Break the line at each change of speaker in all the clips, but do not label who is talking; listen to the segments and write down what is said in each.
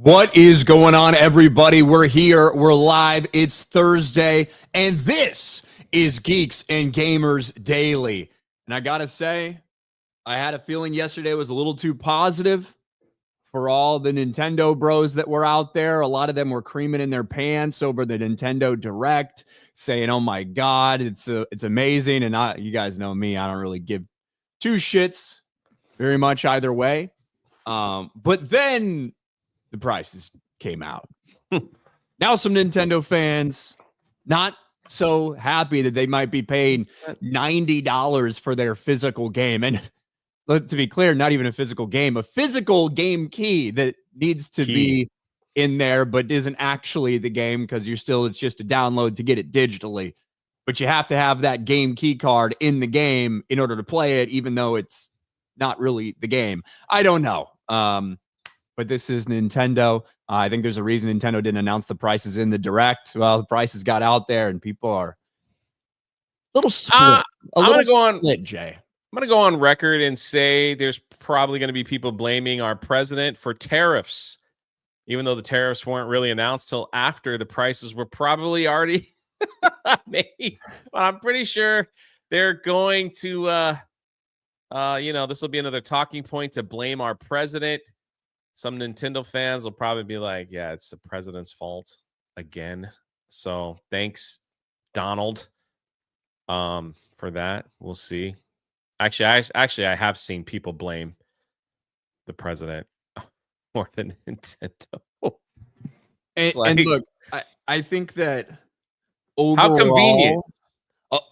What is going on, everybody? We're here. We're live. It's Thursday, and this is Geeks and Gamers Daily. And I got to say, I had a feeling yesterday was a little too positive for all the Nintendo bros that were out there. A lot of them were creaming in their pants over the Nintendo Direct, saying, oh my God, it's amazing. And you guys know me, I don't really give two shits very much either way. But then the prices came out. Now some Nintendo fans not so happy that they might be paying $90 for their physical game. And to be clear, not even a physical game key that needs to be in there, but isn't actually the game because it's just a download to get it digitally. But you have to have that game key card in the game in order to play it, even though it's not really the game. I don't know. But this is Nintendo. I think there's a reason Nintendo didn't announce the prices in the Direct. Well, the prices got out there, and people are a little split.
I'm going to
go
on record and say there's probably going to be people blaming our president for tariffs, even though the tariffs weren't really announced till after the prices were probably already made. But I'm pretty sure they're going to, this will be another talking point to blame our president. Some Nintendo fans will probably be like, yeah, it's the president's fault again. So thanks, Donald, for that. We'll see. Actually, I have seen people blame the president more than Nintendo.
And look, I think that overall,
how convenient.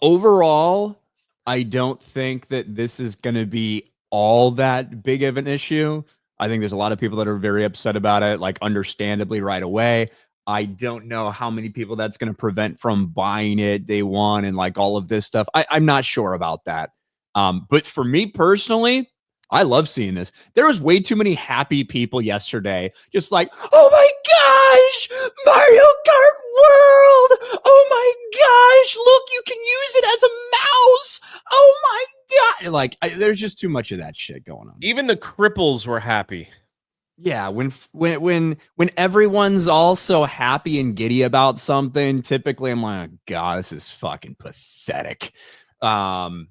Overall, I don't think that this is going to be all that big of an issue. I think there's a lot of people that are very upset about it, like understandably right away. I don't know how many people that's going to prevent from buying it day one and like all of this stuff. I'm not sure about that. But for me personally, I love seeing this. There was way too many happy people yesterday, just like, oh my gosh, Mario Kart World. Oh my gosh, look, you can use it as a mouse. Oh my God. Like, there's just too much of that shit going on.
Even the cripples were happy.
Yeah, when everyone's also happy and giddy about something, typically I'm like, oh, God, this is fucking pathetic. And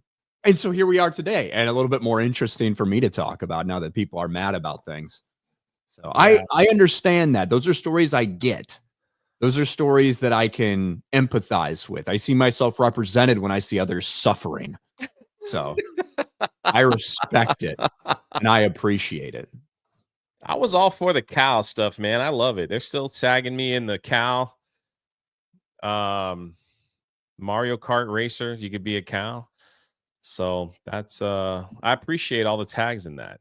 so here we are today, and a little bit more interesting for me to talk about now that people are mad about things. So yeah. I understand that. Those are stories I get. Those are stories that I can empathize with. I see myself represented when I see others suffering. So I respect it, and I appreciate it.
I was all for the cow stuff, man. I love it. They're still tagging me in the cow. Mario Kart racer, you could be a cow. So that's I appreciate all the tags in that.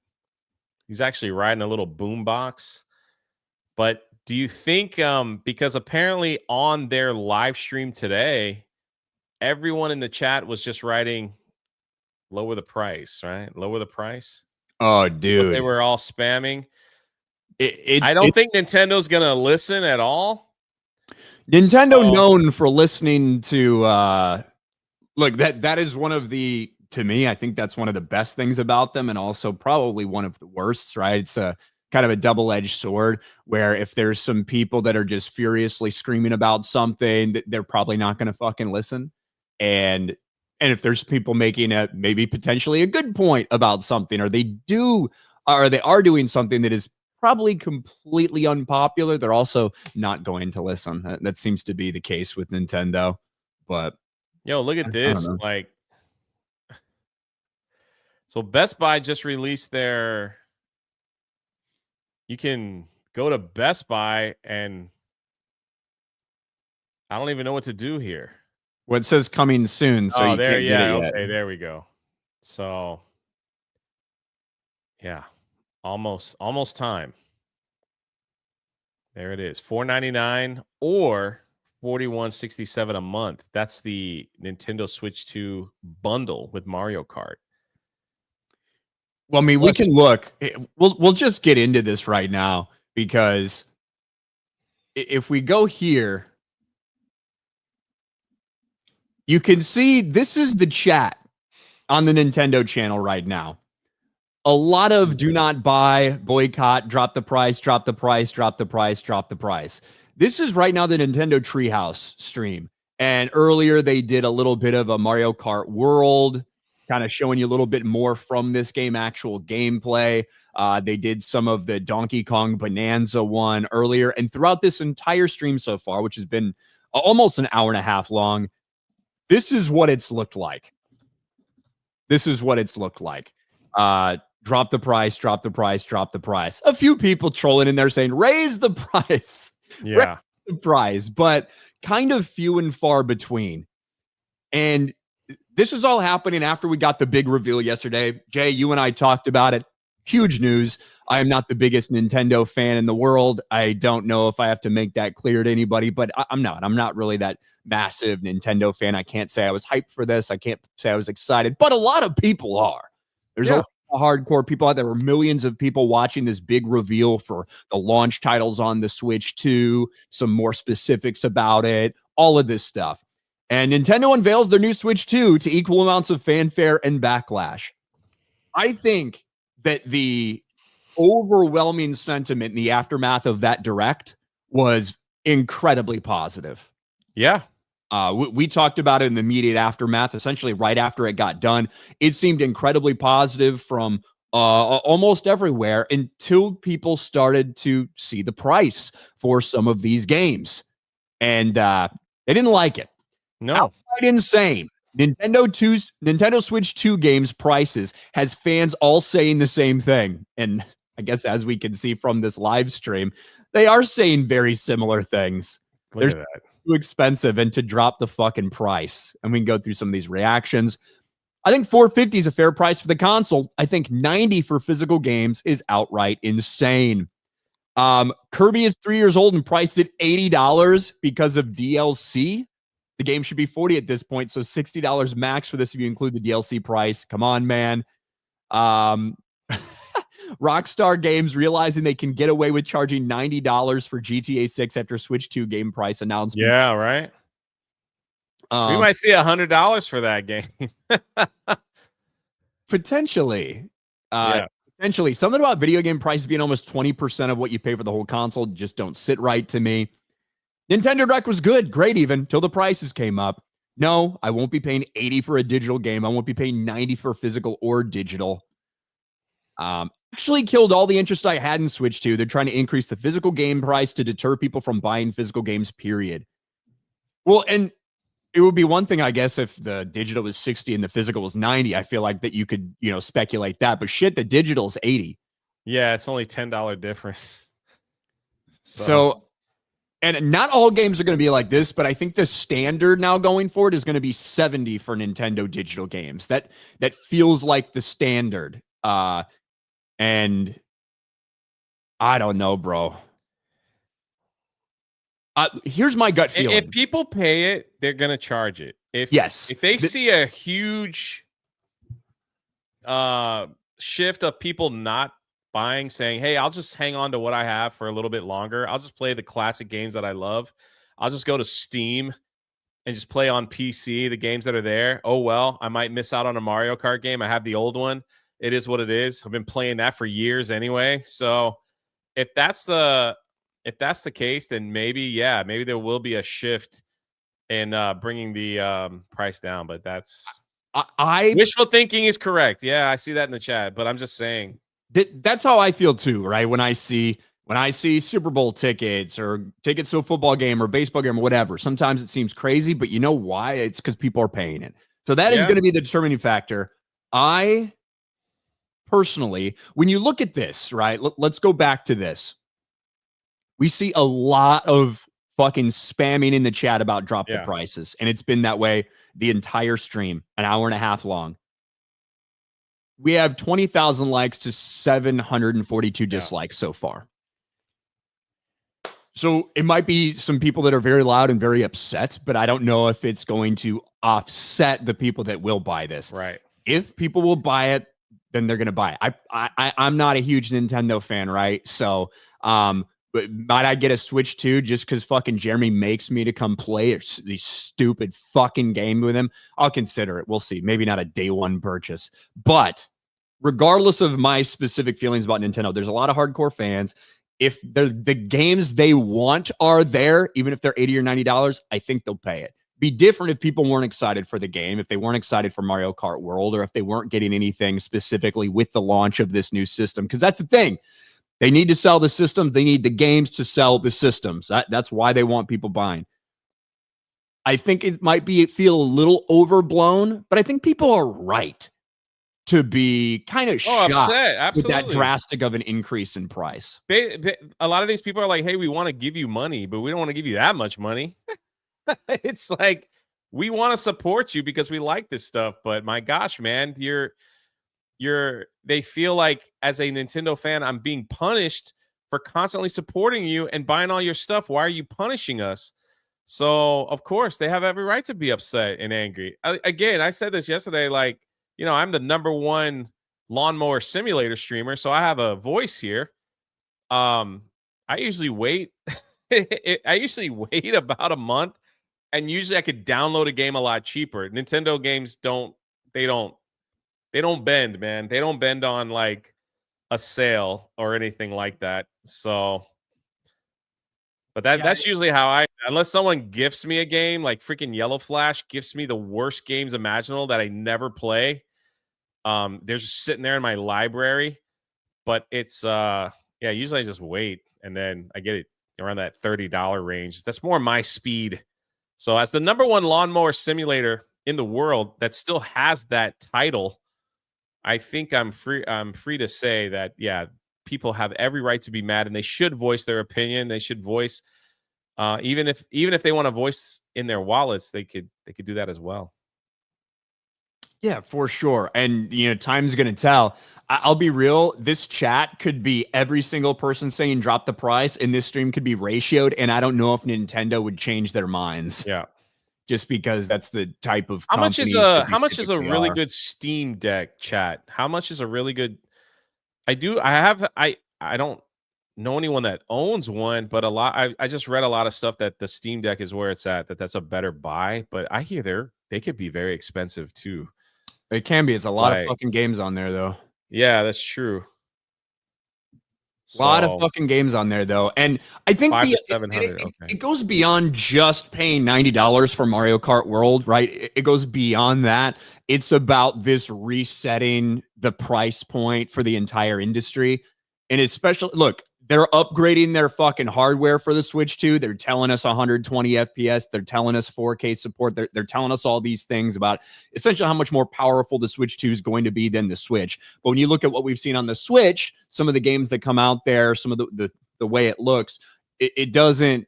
He's actually riding a little boom box. But do you think because apparently on their live stream today, everyone in the chat was just writing lower the price, right? Lower the price.
Oh, dude.
But they were all spamming. I don't think Nintendo's going to listen at all.
Nintendo known for listening to look, that is one of the, to me, I think that's one of the best things about them, and also probably one of the worst, right? It's a kind of a double-edged sword where if there's some people that are just furiously screaming about something, they're probably not going to fucking listen. And if there's people making maybe potentially a good point about something, or they are doing something that is probably completely unpopular, they're also not going to listen. That seems to be the case with Nintendo. But
yo, look at this. Like, so Best Buy just released their, you can go to Best Buy and I don't even know what to do here.
Well, it says coming soon, so you can't get it yet.
Okay, there we go. So yeah, almost time. There it is. $4.99 or $41.67 a month. That's the Nintendo Switch 2 bundle with Mario Kart.
Well, I mean, we can look. We'll just get into this right now, because if we go here, you can see this is the chat on the Nintendo channel right now. a lot of do not buy, boycott, drop the price, drop the price, drop the price, drop the price. This is right now the Nintendo Treehouse stream. And earlier they did a little bit of a Mario Kart World, kind of showing you a little bit more from this game, actual gameplay. They did some of the Donkey Kong Bonanza one earlier. And throughout this entire stream so far, which has been almost an hour and a half long, this is what it's looked like. This is what it's looked like. Drop the price, drop the price, drop the price. A few people trolling in there saying, raise the price.
Yeah.
Raise the price, but kind of few and far between. And this is all happening after we got the big reveal yesterday. Jay, you and I talked about it. Huge news. I am not the biggest Nintendo fan in the world. I don't know if I have to make that clear to anybody, but I'm not. I'm not really that massive Nintendo fan. I can't say I was hyped for this. I can't say I was excited, but a lot of people are. There's a lot of hardcore people out there. Were millions of people watching this big reveal for the launch titles on the Switch 2, some more specifics about it, all of this stuff. And Nintendo unveils their new Switch 2 to equal amounts of fanfare and backlash. I think that the overwhelming sentiment in the aftermath of that direct was incredibly positive.
Yeah.
We talked about it in the immediate aftermath, essentially right after it got done. It seemed incredibly positive from almost everywhere until people started to see the price for some of these games. And they didn't like it.
No.
Outright insane. Nintendo Switch 2 games prices has fans all saying the same thing. And I guess as we can see from this live stream, they are saying very similar things.
Look at that.
Too expensive and to drop the fucking price. And we can go through some of these reactions. I think $450 is a fair price for the console. I think $90 for physical games is outright insane. Kirby is 3 years old and priced at $80 because of DLC. The game should be $40 at this point, so $60 max for this if you include the DLC price. Come on, man. Rockstar Games realizing they can get away with charging $90 for GTA 6 after Switch 2 game price announcement.
Yeah, right. We might see $100 for that game.
Potentially. Potentially. Something about video game prices being almost 20% of what you pay for the whole console just don't sit right to me. Nintendo Direct was good, great even, till the prices came up. No, I won't be paying $80 for a digital game. I won't be paying $90 for physical or digital. Actually killed all the interest I had in Switch 2. They're trying to increase the physical game price to deter people from buying physical games, period. Well, and it would be one thing, I guess, if the digital was 60 and the physical was 90. I feel like that you could, speculate that. But shit, the digital's 80.
Yeah, it's only $10 difference.
So, and not all games are going to be like this, but I think the standard now going forward is going to be 70 for Nintendo digital games. That feels like the standard. And I don't know, bro. Here's my gut feeling.
If people pay it, they're gonna charge it. If they see a huge shift of people not buying, saying, "Hey, I'll just hang on to what I have for a little bit longer. I'll just play the classic games that I love. I'll just go to Steam and just play on PC the games that are there. Oh well, I might miss out on a Mario Kart game. I have the old one. It is what it is. I've been playing that for years anyway. So if that's the case, then maybe there will be a shift in bringing the price down. But that's wishful thinking is correct. Yeah, I see that in the chat. But I'm just saying
that's how I feel too, right? When I see Super Bowl tickets or tickets to a football game or baseball game or whatever, sometimes it seems crazy, but you know why? It's because people are paying it. So that is going to be the determining factor. I personally, when you look at this, right, let's go back to this. We see a lot of fucking spamming in the chat about drop the prices, and it's been that way the entire stream, an hour and a half long. We have 20,000 likes to 742 dislikes so far. So it might be some people that are very loud and very upset, but I don't know if it's going to offset the people that will buy this.
Right.
If people will buy it, then they're going to buy it. I'm not a huge Nintendo fan, right? So, but might I get a Switch 2 just because fucking Jeremy makes me to come play these stupid fucking game with him? I'll consider it. We'll see. Maybe not a day one purchase. But regardless of my specific feelings about Nintendo, there's a lot of hardcore fans. If the games they want are there, even if they're $80 or $90, I think they'll pay it. Be different if people weren't excited for the game, if they weren't excited for Mario Kart World, or if they weren't getting anything specifically with the launch of this new system. Because that's the thing. They need to sell the system. They need the games to sell the systems. That's why they want people buying. I think it might feel a little overblown, but I think people are right to be kind of shocked
upset.
with that drastic of an increase in price.
A lot of these people are like, hey, we want to give you money, but we don't want to give you that much money. It's like, we want to support you because we like this stuff, but my gosh, man, they feel like as a Nintendo fan, I'm being punished for constantly supporting you and buying all your stuff. Why are you punishing us? So of course they have every right to be upset and angry. Again, I said this yesterday, like, I'm the #1 lawnmower simulator streamer, so I have a voice here. I usually wait. I usually wait about a month, and usually I could download a game a lot cheaper. Nintendo games don't bend, man. They don't bend on like a sale or anything like that. So, but that's usually how unless someone gifts me a game, like freaking Yellow Flash gifts me the worst games imaginable that I never play. They're just sitting there in my library, but it's usually I just wait and then I get it around that $30 range. That's more my speed. So as the #1 lawnmower simulator in the world that still has that title, I think I'm free to say that, yeah, people have every right to be mad and they should voice their opinion. They should voice, even if they want to voice in their wallets, they could do that as well.
Yeah, for sure. And, time's going to tell. I'll be real. This chat could be every single person saying drop the price, and this stream could be ratioed. And I don't know if Nintendo would change their minds.
Yeah.
Just because that's the type of
how much is a really good Steam Deck, chat? How much is a really good? I don't know anyone that owns one, but I just read a lot of stuff that the Steam Deck is where it's at, that's a better buy, but I hear they could be very expensive too.
It can be. It's a lot of fucking games on there though.
Yeah, that's true.
A lot of fucking games on there, though. And I think it goes beyond just paying $90 for Mario Kart World, right? It goes beyond that. It's about this resetting the price point for the entire industry. And especially, look, they're upgrading their fucking hardware for the Switch 2. They're telling us 120 FPS. They're telling us 4K support. They're telling us all these things about essentially how much more powerful the Switch 2 is going to be than the Switch. But when you look at what we've seen on the Switch, some of the games that come out there, some of the way it looks, it doesn't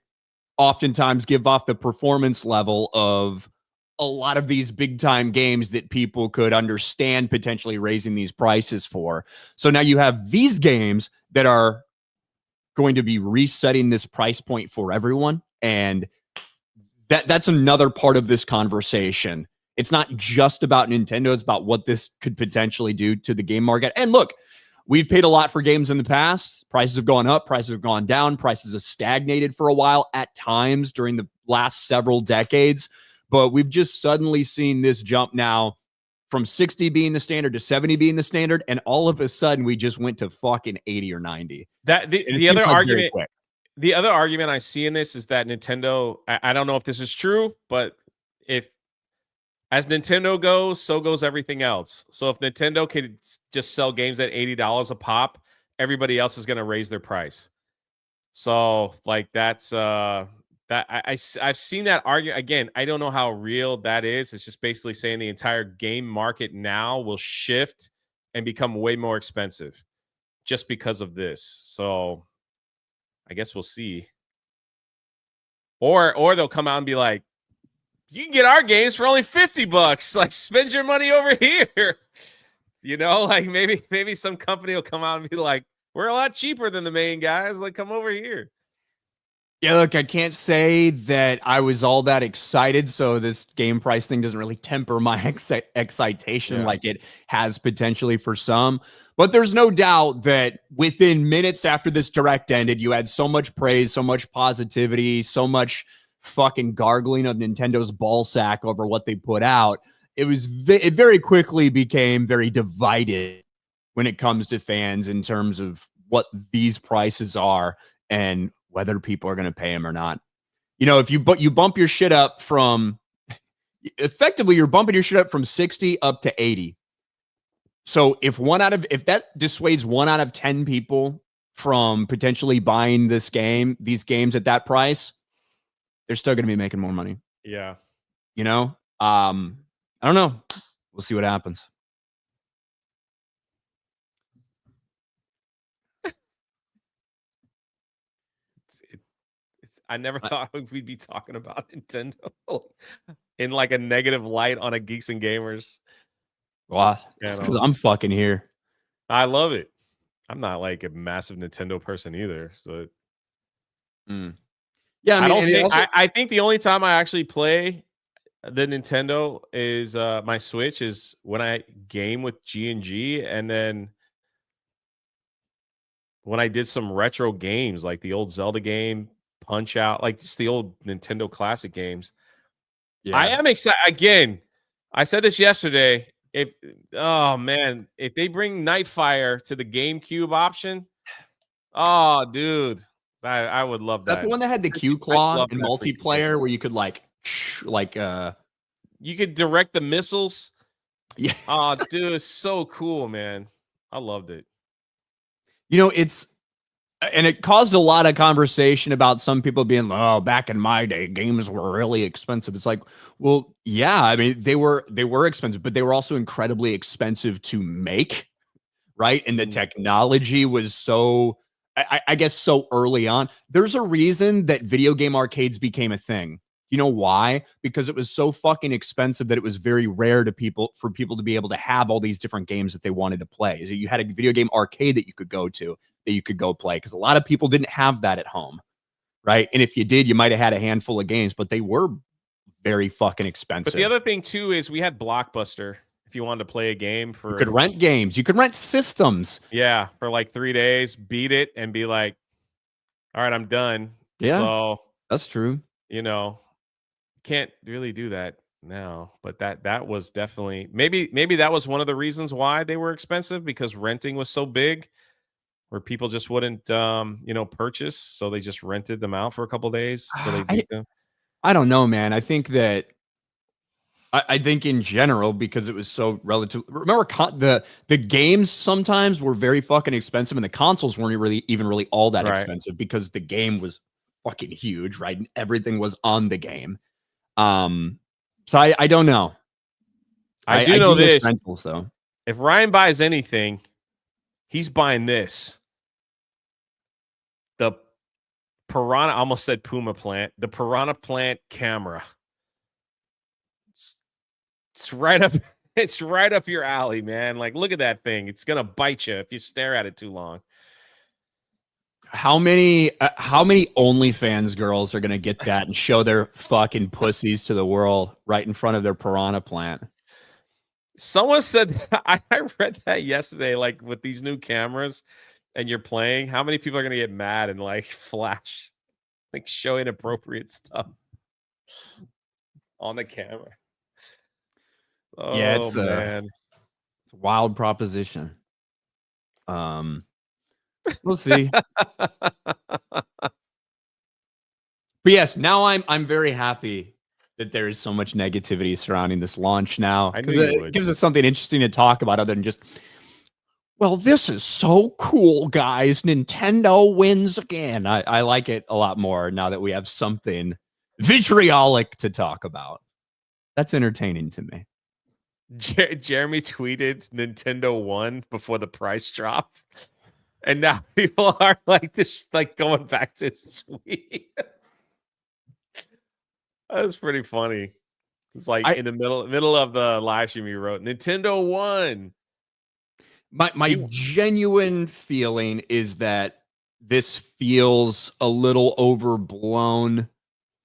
oftentimes give off the performance level of a lot of these big time games that people could understand potentially raising these prices for. So now you have these games that are going to be resetting this price point for everyone. And that's another part of this conversation. It's not just about Nintendo. It's about what this could potentially do to the game market. And look, we've paid a lot for games in the past. Prices have gone up. Prices have gone down. Prices have stagnated for a while at times during the last several decades. But we've just suddenly seen this jump now from 60 being the standard to 70 being the standard, and all of a sudden we just went to fucking 80 or 90.
The other argument I see in this is that Nintendo, I don't know if this is true, but as Nintendo goes, so goes everything else. So if Nintendo could just sell games at $80 a pop, everybody else is going to raise their price. So like that's I've seen that argument. Again, I don't know how real that is. It's just basically saying the entire game market now will shift and become way more expensive just because of this. So I guess we'll see. Or they'll come out and be like, you can get our games for only $50. Like, spend your money over here. Like maybe some company will come out and be like, we're a lot cheaper than the main guys. Like, come over here.
Yeah, look, I can't say that I was all that excited, so this game price thing doesn't really temper my excitation like it has potentially for some. But there's no doubt that within minutes after this direct ended, you had so much praise, so much positivity, so much fucking gargling of Nintendo's ball sack over what they put out. It very quickly became very divided when it comes to fans in terms of what these prices are and whether people are going to pay them or not. You know, if you bump your shit up from effectively you're bumping your shit up from 60 up to 80. So if that dissuades 1 out of 10 people from potentially buying these games at that price, they're still going to be making more money.
Yeah.
You know, I don't know. We'll see what happens.
I never thought we'd be talking about Nintendo in like a negative light on a Geeks and Gamers.
Well, that's because I'm fucking here.
I love it. I'm not like a massive Nintendo person either. So,
yeah, I mean,
I think the only time I actually play the Nintendo is my Switch is when I game with G&G, and then when I did some retro games like the old Zelda game, Punch Out, like just the old Nintendo classic games. Yeah. I am excited. Again, I said this yesterday. If they bring Nightfire to the GameCube option, oh, dude, I would love that.
That's the one that had the Q claw in multiplayer where you could
you could direct the missiles.
Yeah.
Oh, dude, it's so cool, man. I loved it.
You know, and it caused a lot of conversation about some people being, oh, back in my day, games were really expensive. It's like, well, yeah, I mean, they were expensive, but they were also incredibly expensive to make, right? And the technology was so, I guess, so early on. There's a reason that video game arcades became a thing. You know why? Because it was so fucking expensive that it was very rare for people to be able to have all these different games that they wanted to play. So you had a video game arcade that you could go to, that you could go play, because a lot of people didn't have that at home, right? And if you did, you might have had a handful of games, but they were very fucking expensive.
But the other thing too is we had Blockbuster. If you wanted to play a game for,
you could rent games, you could rent systems.
Yeah, for like 3 days, beat it, and be like, all right, I'm done.
Yeah,
so
that's true.
You know, can't really do that now, but that was definitely maybe that was one of the reasons why they were expensive, because renting was so big where people just wouldn't purchase, so they just rented them out for a couple days till they beat them.
I don't know, man. I think that I think in general, because it was so relative. Remember, the games sometimes were very fucking expensive, and the consoles weren't really all that expensive because the game was fucking huge, right? And everything was on the game. So I don't know.
I do know this.
Rentals, though.
If Ryan buys anything, he's buying this. The Piranha, I almost said Puma Plant. The Piranha Plant camera. It's right up. It's right up your alley, man. Like, look at that thing. It's gonna bite you if you stare at it too long.
How many OnlyFans girls are gonna get that and show their fucking pussies to the world right in front of their Piranha Plant?
Someone said, I read that yesterday, like with these new cameras and you're playing, how many people are gonna get mad and like flash, like show inappropriate stuff on the camera? Oh,
yeah, it's
man.
It's a wild proposition. We'll see. But yes, now I'm very happy that there is so much negativity surrounding this launch now, because it gives us something interesting to talk about other than just, well, this is so cool, guys. Nintendo wins again. I like it a lot more now that we have something vitriolic to talk about. That's entertaining to me.
Jeremy tweeted Nintendo won before the price drop, and now people are like this, like going back to his tweet. That was pretty funny. It's like in the middle of the live stream, you wrote Nintendo won.
My genuine feeling is that this feels a little overblown.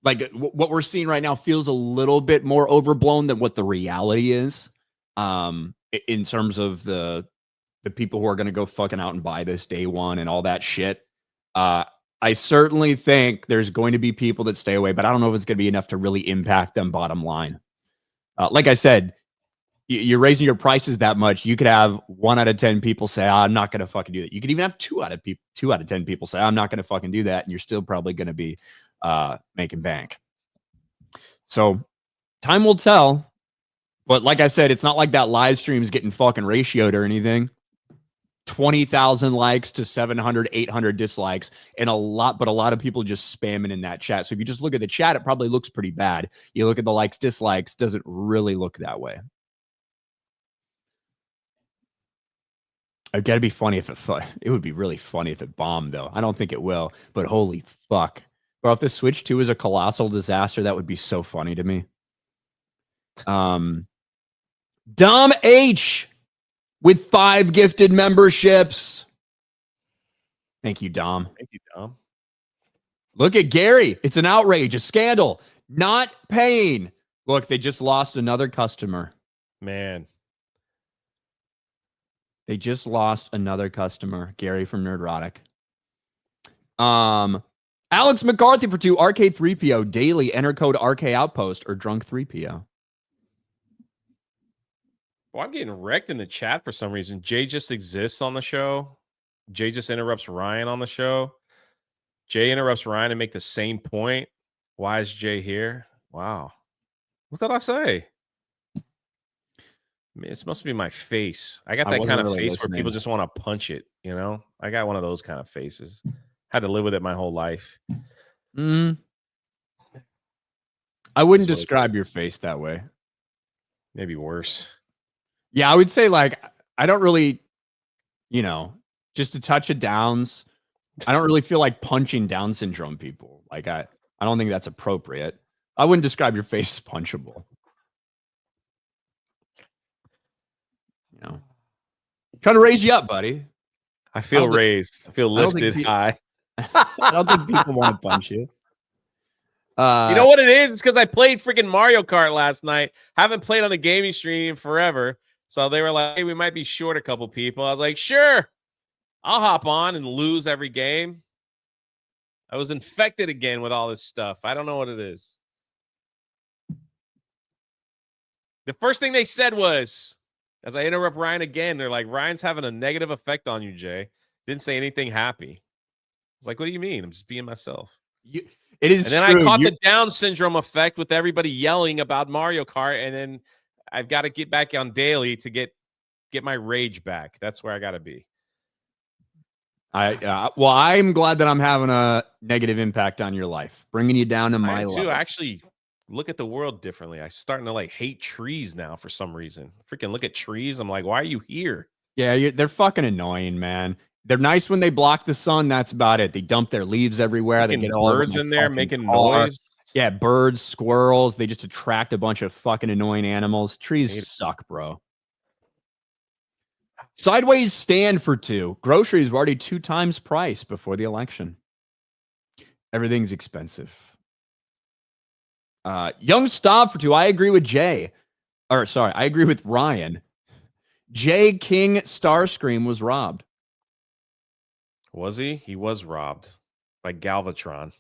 Like what we're seeing right now feels a little bit more overblown than what the reality is. In terms of the people who are going to go fucking out and buy this day one and all that shit. I certainly think there's going to be people that stay away, but I don't know if it's going to be enough to really impact them bottom line. Like I said, you're raising your prices that much, you could have 1 out of 10 people say, I'm not going to fucking do that. You could even have 2 out of 10 people say, I'm not going to fucking do that. And you're still probably going to be making bank. So time will tell. But like I said, it's not like that live stream is getting fucking ratioed or anything. 20,000 likes to 700, 800 dislikes, and a lot of people just spamming in that chat. So if you just look at the chat, it probably looks pretty bad. You look at the likes, dislikes, doesn't really look that way. It'd gotta be funny if it would be really funny if it bombed, though. I don't think it will, but holy fuck. Bro, if the Switch 2 is a colossal disaster, that would be so funny to me. Dom H with 5 gifted memberships. Thank you, Dom.
Thank you, Dom.
Look at Gary. It's an outrage, a scandal. Not paying. Look, they just lost another customer.
Man.
They just lost another customer. Gary from Nerdrotic. Alex McCarthy for 2. RK3PO daily. Enter code RK Outpost or Drunk 3PO.
Well, I'm getting wrecked in the chat for some reason. Jay just exists on the show. Jay just interrupts Ryan on the show. Jay interrupts Ryan and make the same point. Why is Jay here? Wow. What did I say? I mean, it must be my face. I got that kind of really face where people just want to punch it, you know? I got one of those kind of faces. Had to live with it my whole life.
I wouldn't describe your face that way.
Maybe worse.
Yeah, I would say, like, I don't really, just a touch of Downs. I don't really feel like punching Down syndrome people. Like, I don't think that's appropriate. I wouldn't describe your face as punchable. Trying to raise you up, buddy.
I feel raised. I feel lifted high.
I don't think people want to punch you.
You know what it is? It's because I played freaking Mario Kart last night. Haven't played on the gaming stream in forever. So they were like, hey, we might be short a couple people. I was like, sure. I'll hop on and lose every game. I was infected again with all this stuff. I don't know what it is. The first thing they said was, as I interrupt Ryan again, they're like, Ryan's having a negative effect on you, Jay. Didn't say anything happy. I was like, what do you mean? I'm just being myself.
It is
and then
true.
I caught the Down syndrome effect with everybody yelling about Mario Kart, and then I've got to get back on daily to get my rage back. That's where I got to be.
Well, I'm glad that I'm having a negative impact on your life, bringing you down to my level.
I actually look at the world differently. I'm starting to hate trees now for some reason. Freaking look at trees. I'm like, why are you here?
Yeah, they're fucking annoying, man. They're nice when they block the sun. That's about it. They dump their leaves everywhere. They get all
birds in there making noise.
Yeah, birds, squirrels. They just attract a bunch of fucking annoying animals. Trees suck, bro. Sideways stand for 2. Groceries were already 2 times price before the election. Everything's expensive. Young Stav for 2. I agree with Jay. I agree with Ryan. Jay King Starscream was robbed.
Was he? He was robbed by Galvatron.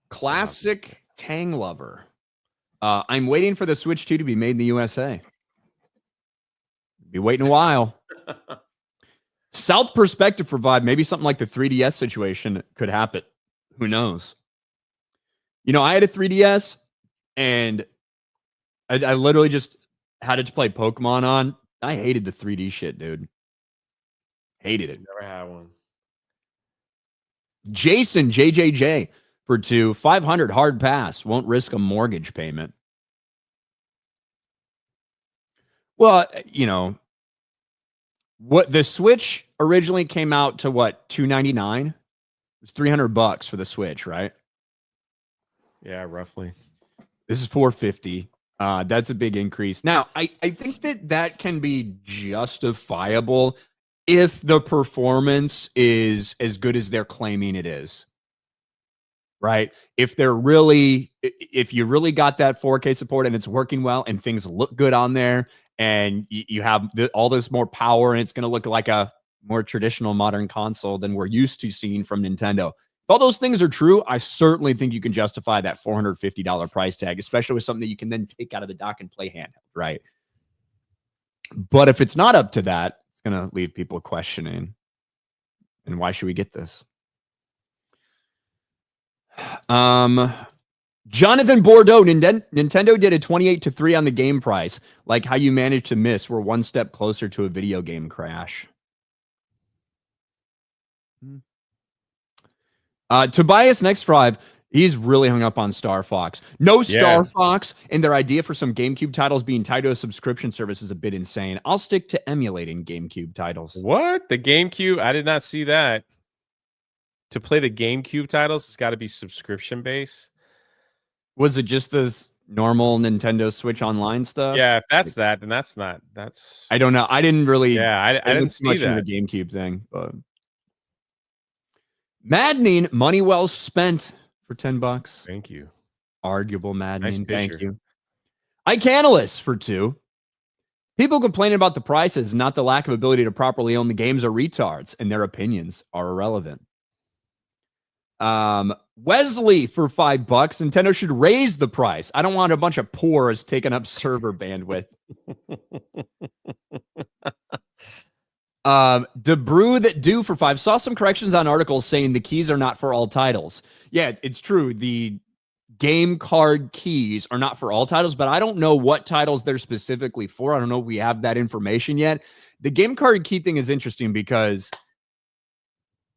Classic Tang Lover. I'm waiting for the Switch 2 to be made in the USA. Be waiting a while. South Perspective for Vibe. Maybe something like the 3DS situation could happen. Who knows? I had a 3DS and I literally just had it to play Pokemon on. I hated the 3D shit, dude. Hated it.
Never had one.
Jason JJJ for 2. 500 hard pass. Won't risk a mortgage payment. Well, what the Switch originally came out to what, $299? It was $300 for the Switch, right?
Yeah, roughly.
This is $450. That's a big increase. Now, I think that can be justifiable if the performance is as good as they're claiming it is. Right? If you really got that 4K support and it's working well and things look good on there and you have all this more power and it's going to look like a more traditional modern console than we're used to seeing from Nintendo. all those things are true, I certainly think you can justify that $450 price tag, especially with something that you can then take out of the dock and play handheld, right? But if it's not up to that, it's going to leave people questioning. And why should we get this? Jonathan Bordeaux, Nintendo did a 28-3 on the game price. Like how you managed to miss. We're one step closer to a video game crash. Tobias Next Five, he's really hung up on Star Fox. No Star Fox, and their idea for some GameCube titles being tied to a subscription service is a bit insane. I'll stick to emulating GameCube titles.
What? The GameCube? I did not see that. To play the GameCube titles, it's got to be subscription based.
Was it just this normal Nintendo Switch Online stuff?
Yeah, if that's that, then that's not. That's.
I don't know. I didn't really.
Yeah, I didn't see
much
that.
Into the GameCube thing, but maddening. Money well spent for $10.
Thank you.
Arguable maddening.
Nice
Thank you. iCanalyst for 2. People complaining about the prices, not the lack of ability to properly own the games, are retards, and their opinions are irrelevant. Wesley for $5. Nintendo should raise the price. I don't want a bunch of pores taking up server bandwidth. Debrew that do for 5 saw some corrections on articles saying the keys are not for all titles. Yeah, it's true. The game card keys are not for all titles, but I don't know what titles they're specifically for. I don't know if we have that information yet. The game card key thing is interesting because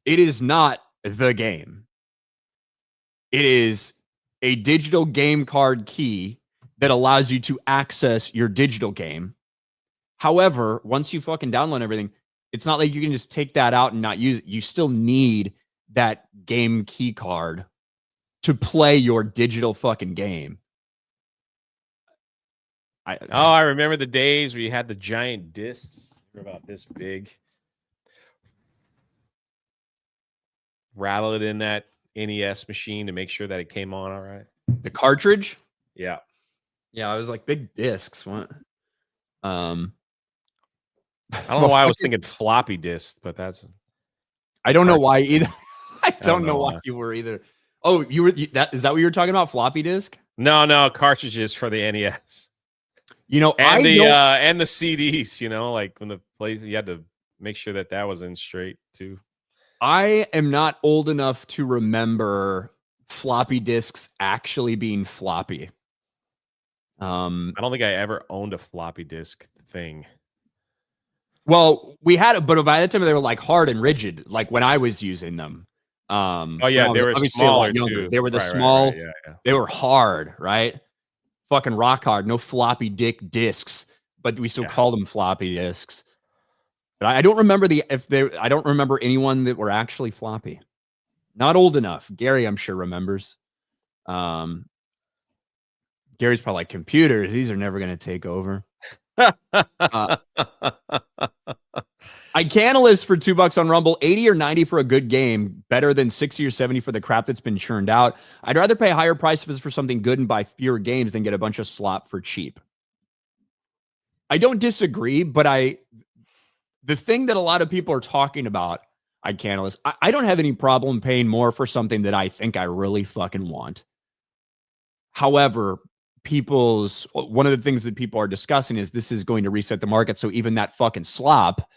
it is not the game. It is a digital game card key that allows you to access your digital game. However, once you fucking download everything, it's not like you can just take that out and not use it. You still need that game key card to play your digital fucking game.
I remember the days where you had the giant discs. They're about this big. Rattle it in that NES machine to make sure that it came on all right.
The cartridge?
Yeah.
Yeah, I was like, big discs. What?
I don't know why I was thinking floppy disk, but that's.
I don't know why either. I don't know why you were either. Oh, you were that? Is that what you were talking about? Floppy disk?
No, cartridges for the NES.
You know,
and and the CDs. You know, like when the place you had to make sure that was in straight too.
I am not old enough to remember floppy disks actually being floppy.
I don't think I ever owned a floppy disk thing.
Well, we had it, but by the time they were like hard and rigid, like when I was using them.
Oh yeah, they were smaller too.
They were the small.
Right. Yeah.
They were hard, right? Fucking rock hard. No floppy dick discs, but we still called them floppy disks. But I don't remember I don't remember anyone that were actually floppy. Not old enough. Gary, I'm sure, remembers. Gary's probably like, computers, these are never going to take over. iCanalyst for $2 on Rumble, 80 or 90 for a good game, better than 60 or 70 for the crap that's been churned out. I'd rather pay higher prices for something good and buy fewer games than get a bunch of slop for cheap. I don't disagree, but the thing that a lot of people are talking about, iCanalyst, I don't have any problem paying more for something that I think I really fucking want. However, one of the things that people are discussing is this is going to reset the market. So even that fucking slop,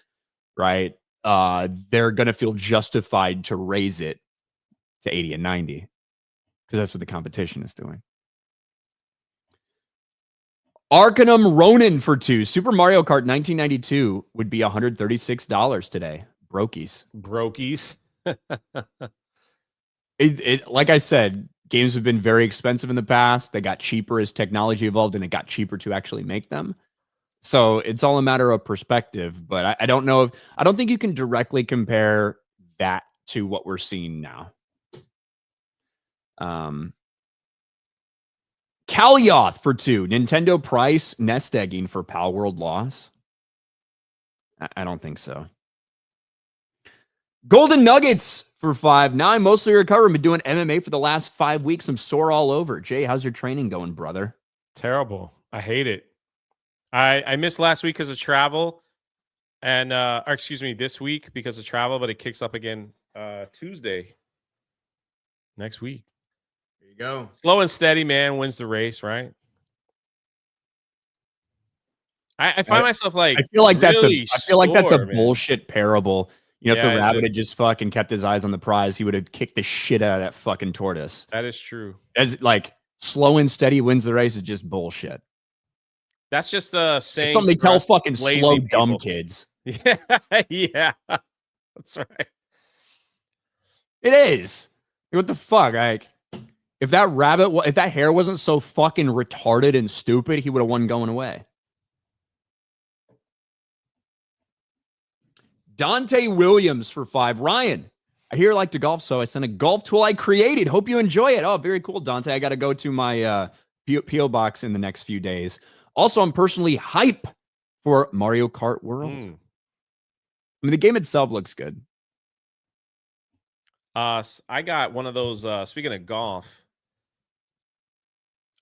right? They're going to feel justified to raise it to 80 and 90 because that's what the competition is doing. Arcanum Ronin for 2. Super Mario Kart 1992 would be $136 today. Brokies. Like I said, games have been very expensive in the past. They got cheaper as technology evolved, and it got cheaper to actually make them. So it's all a matter of perspective. But I don't know I don't think you can directly compare that to what we're seeing now. Kalyoth for 2. Nintendo price nest egging for Pal World loss. I don't think so. Golden Nuggets for 5. Now I'm mostly recovering. Been doing MMA for the last 5 weeks. I'm sore all over. Jay, how's your training going, brother?
Terrible. I hate it. I missed last week because of travel, and this week because of travel, but it kicks up again Tuesday. next week.
There you go.
Slow and steady, man, wins the race, right? I find myself like
I feel like
really
that's a
sore, man.
bullshit parable. You know, if the
Yeah,
rabbit had just fucking kept his eyes on the prize, he would have kicked the shit out of that fucking tortoise.
that is true.
As like slow and steady wins the race is just bullshit.
That's just a saying.
It's something they
for
tell
us
fucking
lazy
slow
people.
dumb kids.
Yeah, yeah, that's right.
It is. What the fuck? Like, if that hare wasn't so fucking retarded and stupid, he would have won going away. Dante Williams for 5. Ryan, I hear you like to golf, so I sent a golf tool I created. Hope you enjoy it. Oh, very cool, Dante. I got to go to my P.O. box in the next few days. Also, I'm personally hype for Mario Kart World. I mean, the game itself looks good.
I got one of those, speaking of golf,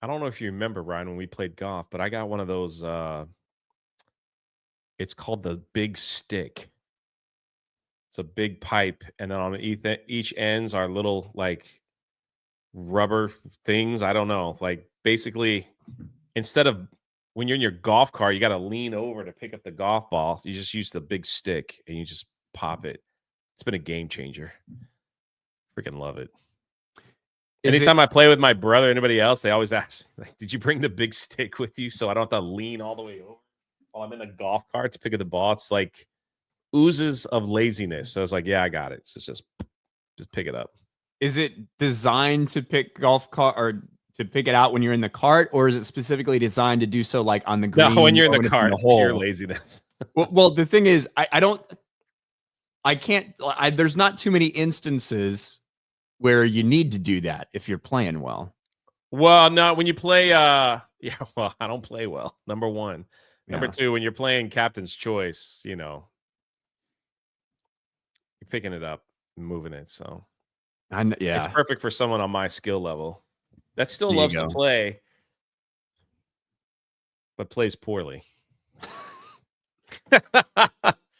I don't know if you remember, Ryan, when we played golf, but I got one of those, it's called the Big Stick. It's a big pipe, and then on each ends are little, like, rubber things. I don't know. Like, basically, instead of when you're in your golf cart, you got to lean over to pick up the golf ball. You just use the big stick, and you just pop it. It's been a game changer. Freaking love it. Anytime I play with my brother or anybody else, they always ask, like, did you bring the big stick with you so I don't have to lean all the way over while I'm in a golf cart to pick up the ball? It's like oozes of laziness. So I was like, yeah, I got it. So just pick it up.
Is it designed to pick golf cart or to pick it out when you're in the cart, or is it specifically designed to do so like on the green?
No, when you're in the cart,
the hole?
Pure laziness.
well, the thing is, there's not too many instances where you need to do that if you're playing well.
Well, no, when you play, I don't play well. Number one. Number two, when you're playing Captain's Choice, you're picking it up and moving it. So, it's perfect for someone on my skill level that still loves to play, but plays poorly.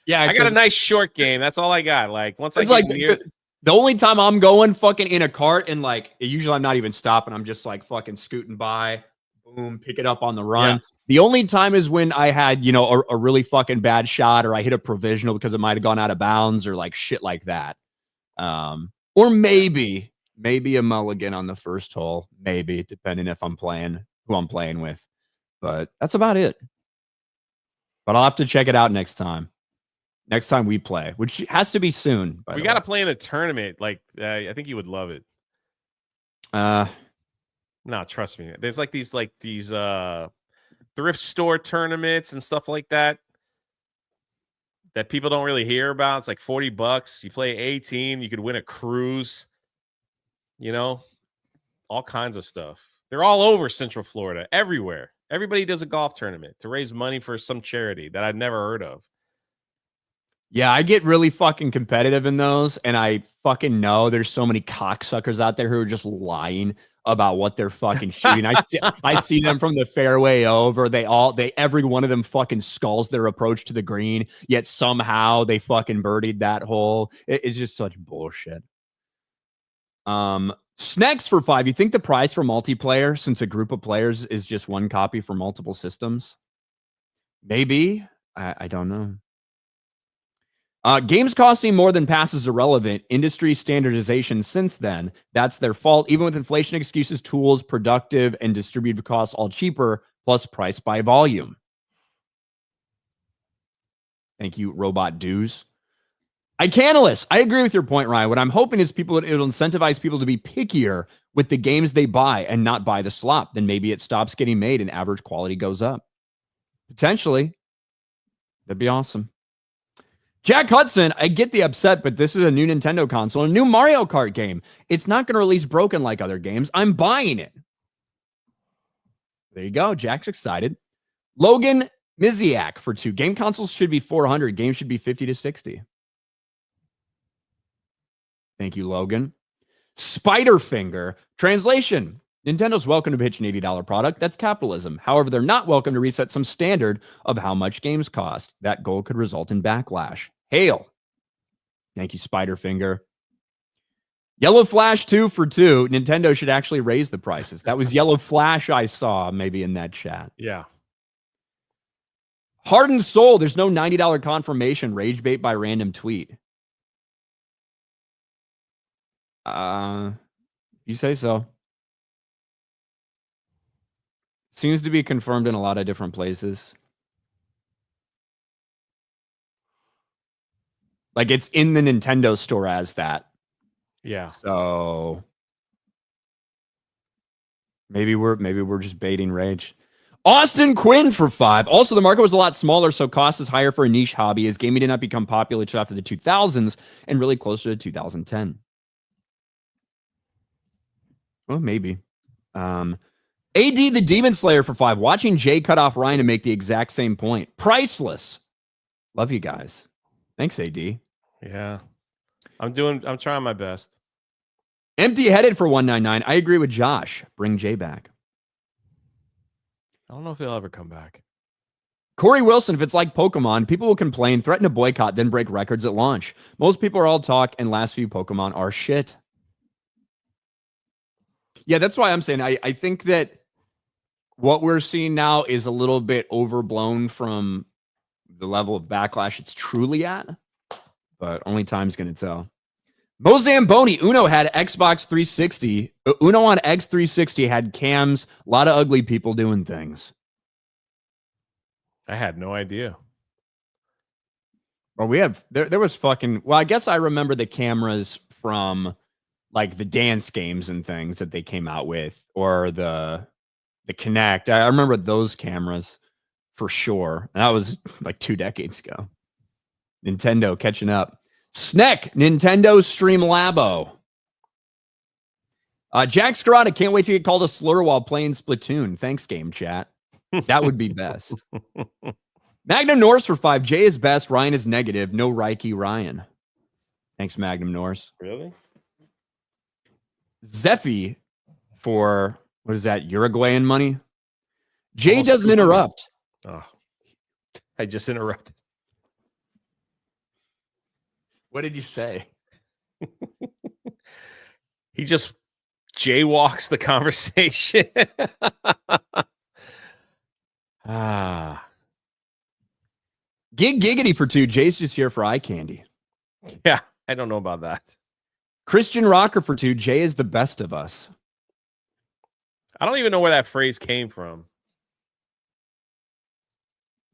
Yeah,
I got a nice short game. That's all I got. Like once I get near.
The only time I'm going fucking in a cart and like usually I'm not even stopping. I'm just like fucking scooting by, boom, pick it up on the run. Yeah. The only time is when I had, a really fucking bad shot or I hit a provisional because it might have gone out of bounds or like shit like that. Or maybe a mulligan on the first hole, maybe depending if I'm playing who I'm playing with. But that's about it. But I'll have to check it out next time. Next time we play, which has to be soon.
We got to play in a tournament. Like, I think you would love it. No, trust me. There's these thrift store tournaments and stuff like that people don't really hear about. It's like $40. You play 18, you could win a cruise. All kinds of stuff. They're all over Central Florida, everywhere. Everybody does a golf tournament to raise money for some charity that I'd never heard of.
Yeah, I get really fucking competitive in those, and I fucking know there's so many cocksuckers out there who are just lying about what they're fucking shooting. I see them from the fairway over. Every one of them fucking skulls their approach to the green, yet somehow they fucking birdied that hole. It's just such bullshit. Snacks for 5. You think the price for multiplayer, since a group of players is just one copy for multiple systems? Maybe. I don't know. Games costing more than passes irrelevant. Industry standardization since then. That's their fault. Even with inflation excuses, tools, productive, and distributed costs all cheaper, plus price by volume. Thank you, Robot Dues. Icanalus, I agree with your point, Ryan. What I'm hoping is it'll incentivize people to be pickier with the games they buy and not buy the slop. Then maybe it stops getting made and average quality goes up. Potentially. That'd be awesome. Jack Hudson, I get the upset, but this is a new Nintendo console, a new Mario Kart game. It's not going to release broken like other games. I'm buying it. There you go. Jack's excited. Logan Miziak for 2. Game consoles should be 400. Games should be 50 to 60. Thank you, Logan. Spiderfinger. Translation. Nintendo's welcome to pitch an $80 product. That's capitalism. However, they're not welcome to reset some standard of how much games cost. That goal could result in backlash. Hail. Thank you, Spiderfinger. Yellow Flash 2 for 2. Nintendo should actually raise the prices. That was Yellow Flash I saw maybe in that chat.
Yeah.
Hardened Soul. There's no $90 confirmation. Rage bait by random tweet. You say so. Seems to be confirmed in a lot of different places. Like it's in the Nintendo store as that.
Yeah.
So maybe we're just baiting Rage. Austin Quinn for 5. Also, the market was a lot smaller, so cost is higher for a niche hobby as gaming did not become popular until after the 2000s and really closer to 2010. Well, maybe. AD the Demon Slayer for 5. Watching Jay cut off Ryan to make the exact same point. Priceless. Love you guys. Thanks, AD.
Yeah. I'm trying my best.
Empty-headed for 199. I agree with Josh. Bring Jay back.
I don't know if he'll ever come back.
Corey Wilson, if it's like Pokemon, people will complain, threaten to boycott, then break records at launch. Most people are all talk, and last few Pokemon are shit. Yeah, that's why I'm saying I think that what we're seeing now is a little bit overblown from the level of backlash it's truly at, but only time's going to tell. Mo Zamboni, Uno had Xbox 360. Uno on X360 had cams, a lot of ugly people doing things.
I had no idea.
Well, there was fucking, well, I guess I remember the cameras from like the dance games and things that they came out with, or the Kinect. I remember those cameras for sure. And that was like 2 decades ago. Nintendo catching up. Sneck, Nintendo Stream Labo. Jack Scarata, can't wait to get called a slur while playing Splatoon. Thanks, game chat. That would be best. Magnum Norse for 5. Jay is best. Ryan is negative. No Reiki Ryan. Thanks, Magnum Norse.
Really?
Zeffy for, what is that, Uruguayan money? Jay doesn't interrupt.
Oh, I just interrupted.
What did you say?
He just jaywalks the conversation.
Giggity for 2. Jay's just here for eye candy.
Yeah, I don't know about that.
Christian Rocker for 2. Jay is the best of us.
I don't even know where that phrase came from.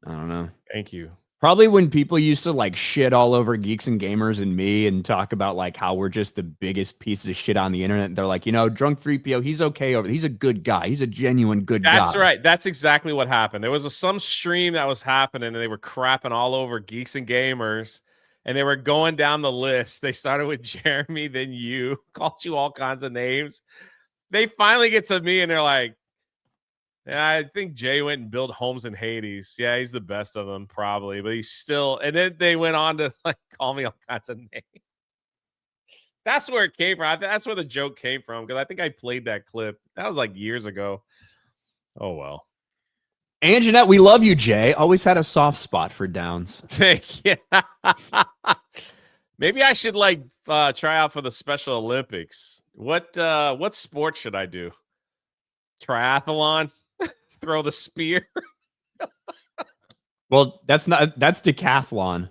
I don't know.
Thank you.
Probably when people used to like shit all over Geeks and Gamers and me and talk about like how we're just the biggest pieces of shit on the internet. They're like, Drunk 3PO, he's okay over. He's a good guy. He's a genuine good guy.
That's right. That's exactly what happened. There was some stream that was happening and they were crapping all over Geeks and Gamers and they were going down the list. They started with Jeremy, then you, called you all kinds of names. They finally get to me and they're like, yeah, I think Jay went and built homes in Hades. Yeah, he's the best of them, probably, but he's still. And then they went on to like call me all kinds of names. That's where it came from. That's where the joke came from because I think I played that clip. That was like years ago. Oh well.
And Jeanette, we love you, Jay. Always had a soft spot for Downs.
Thank you. Maybe I should like try out for the Special Olympics. What sport should I do? Triathlon. Throw the spear.
Well, that's decathlon.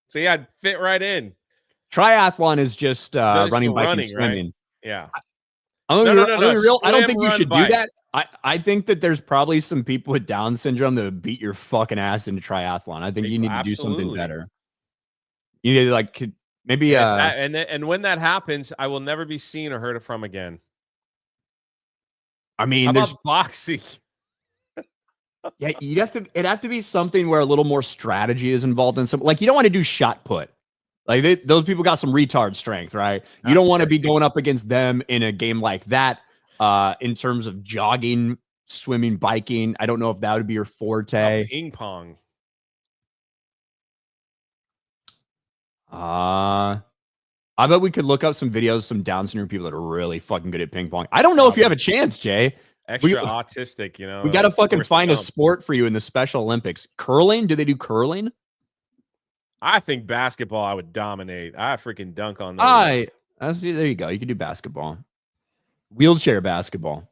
So yeah, I'd fit right in.
Triathlon is just running, biking, swimming.
Right? Yeah.
No. I don't think you should do that. I think that there's probably some people with Down syndrome that would beat your fucking ass into triathlon. I think you need to do something better. You need to like maybe
and when that happens, I will never be seen or heard from again.
I mean,
how about boxing?
Yeah, it'd have to be something where a little more strategy is involved in some, like you don't want to do shot put. Like those people got some retard strength, right? You don't want to be going up against them in a game like that. In terms of jogging, swimming, biking, I don't know if that would be your forte.
Ping pong.
I bet we could look up some videos of some Down syndrome people that are really fucking good at ping pong. I don't know if you have a chance, Jay.
Extra autistic,
We got to fucking find a sport for you in the Special Olympics. Curling? Do they do curling?
I think basketball I would dominate. I freaking dunk on those.
There you go. You can do basketball. Wheelchair basketball.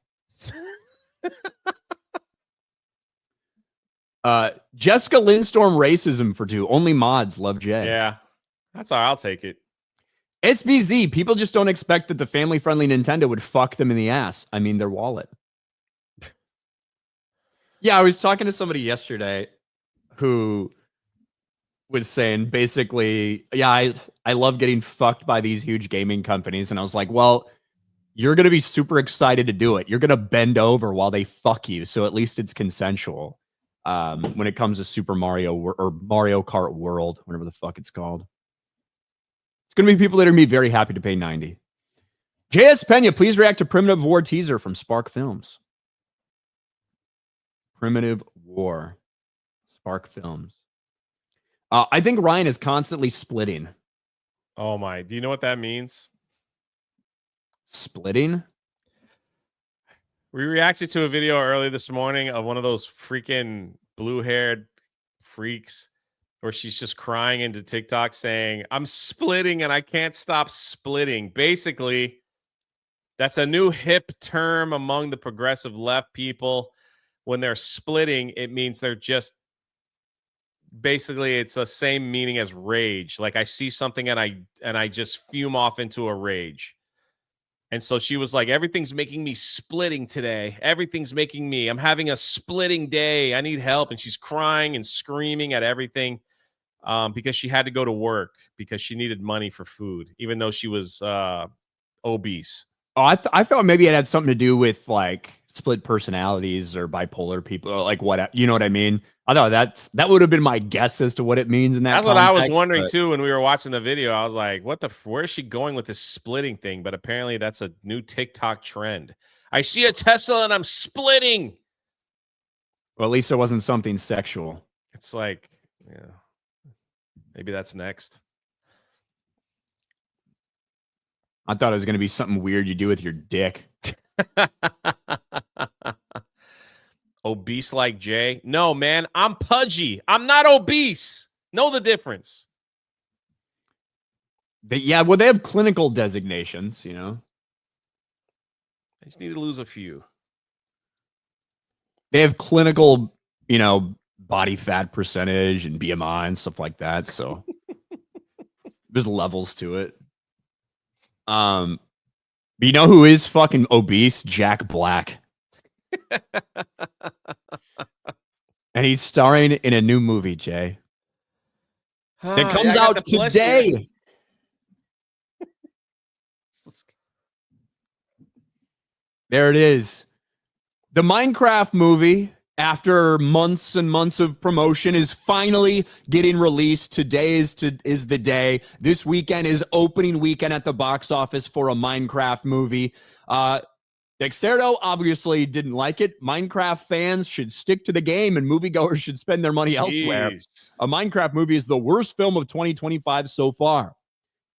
Jessica Lindstorm racism for 2. Only mods love Jay.
Yeah, that's all. I'll take it.
SBZ, people just don't expect that the family-friendly Nintendo would fuck them in the ass. I mean, their wallet. Yeah, I was talking to somebody yesterday who was saying basically, yeah, I love getting fucked by these huge gaming companies. And I was like, well, you're going to be super excited to do it. You're going to bend over while they fuck you. So at least it's consensual when it comes to Super Mario or Mario Kart World, whatever the fuck it's called. It's going to be people that are going to be very happy to pay 90. JS Pena, please react to Primitive War teaser from Spark Films. Primitive War. Spark Films. I think Ryan is constantly splitting.
Oh my. Do you know what that means?
Splitting?
We reacted to a video early this morning of one of those freaking blue-haired freaks where she's just crying into TikTok saying, I'm splitting and I can't stop splitting. Basically, that's a new hip term among the progressive left people. When they're splitting, it means they're just basically it's the same meaning as rage. Like I see something and I just fume off into a rage. And so she was like, everything's making me splitting today. Everything's making me, I'm having a splitting day. I need help. And she's crying and screaming at everything because she had to go to work because she needed money for food, even though she was obese.
Oh, I thought maybe it had something to do with like split personalities or bipolar people, or like what, you know what I mean? I thought that would have been my guess as to what it means in that
That's
context,
what I was wondering too when we were watching the video. I was like, where is she going with this splitting thing? But apparently that's a new TikTok trend. I see a Tesla and I'm splitting.
Well, at least it wasn't something sexual.
It's like, yeah, maybe that's next.
I thought it was going to be something weird you do with your dick.
Obese like Jay? No, man, I'm pudgy. I'm not obese. Know the difference.
Yeah, well, they have clinical designations, you know.
I just need to lose a few.
They have clinical, you know, body fat percentage and BMI and stuff like that. So there's levels to it. But you know who is fucking obese? Jack Black. And he's starring in a new movie, Jay. It comes out today. There it is. The Minecraft movie, after months and months of promotion, is finally getting released. Today is the day. This weekend is opening weekend at the box office for a Minecraft movie. Dexerto obviously didn't like it. Minecraft fans should stick to the game and moviegoers should spend their money elsewhere. A Minecraft movie is the worst film of 2025 so far.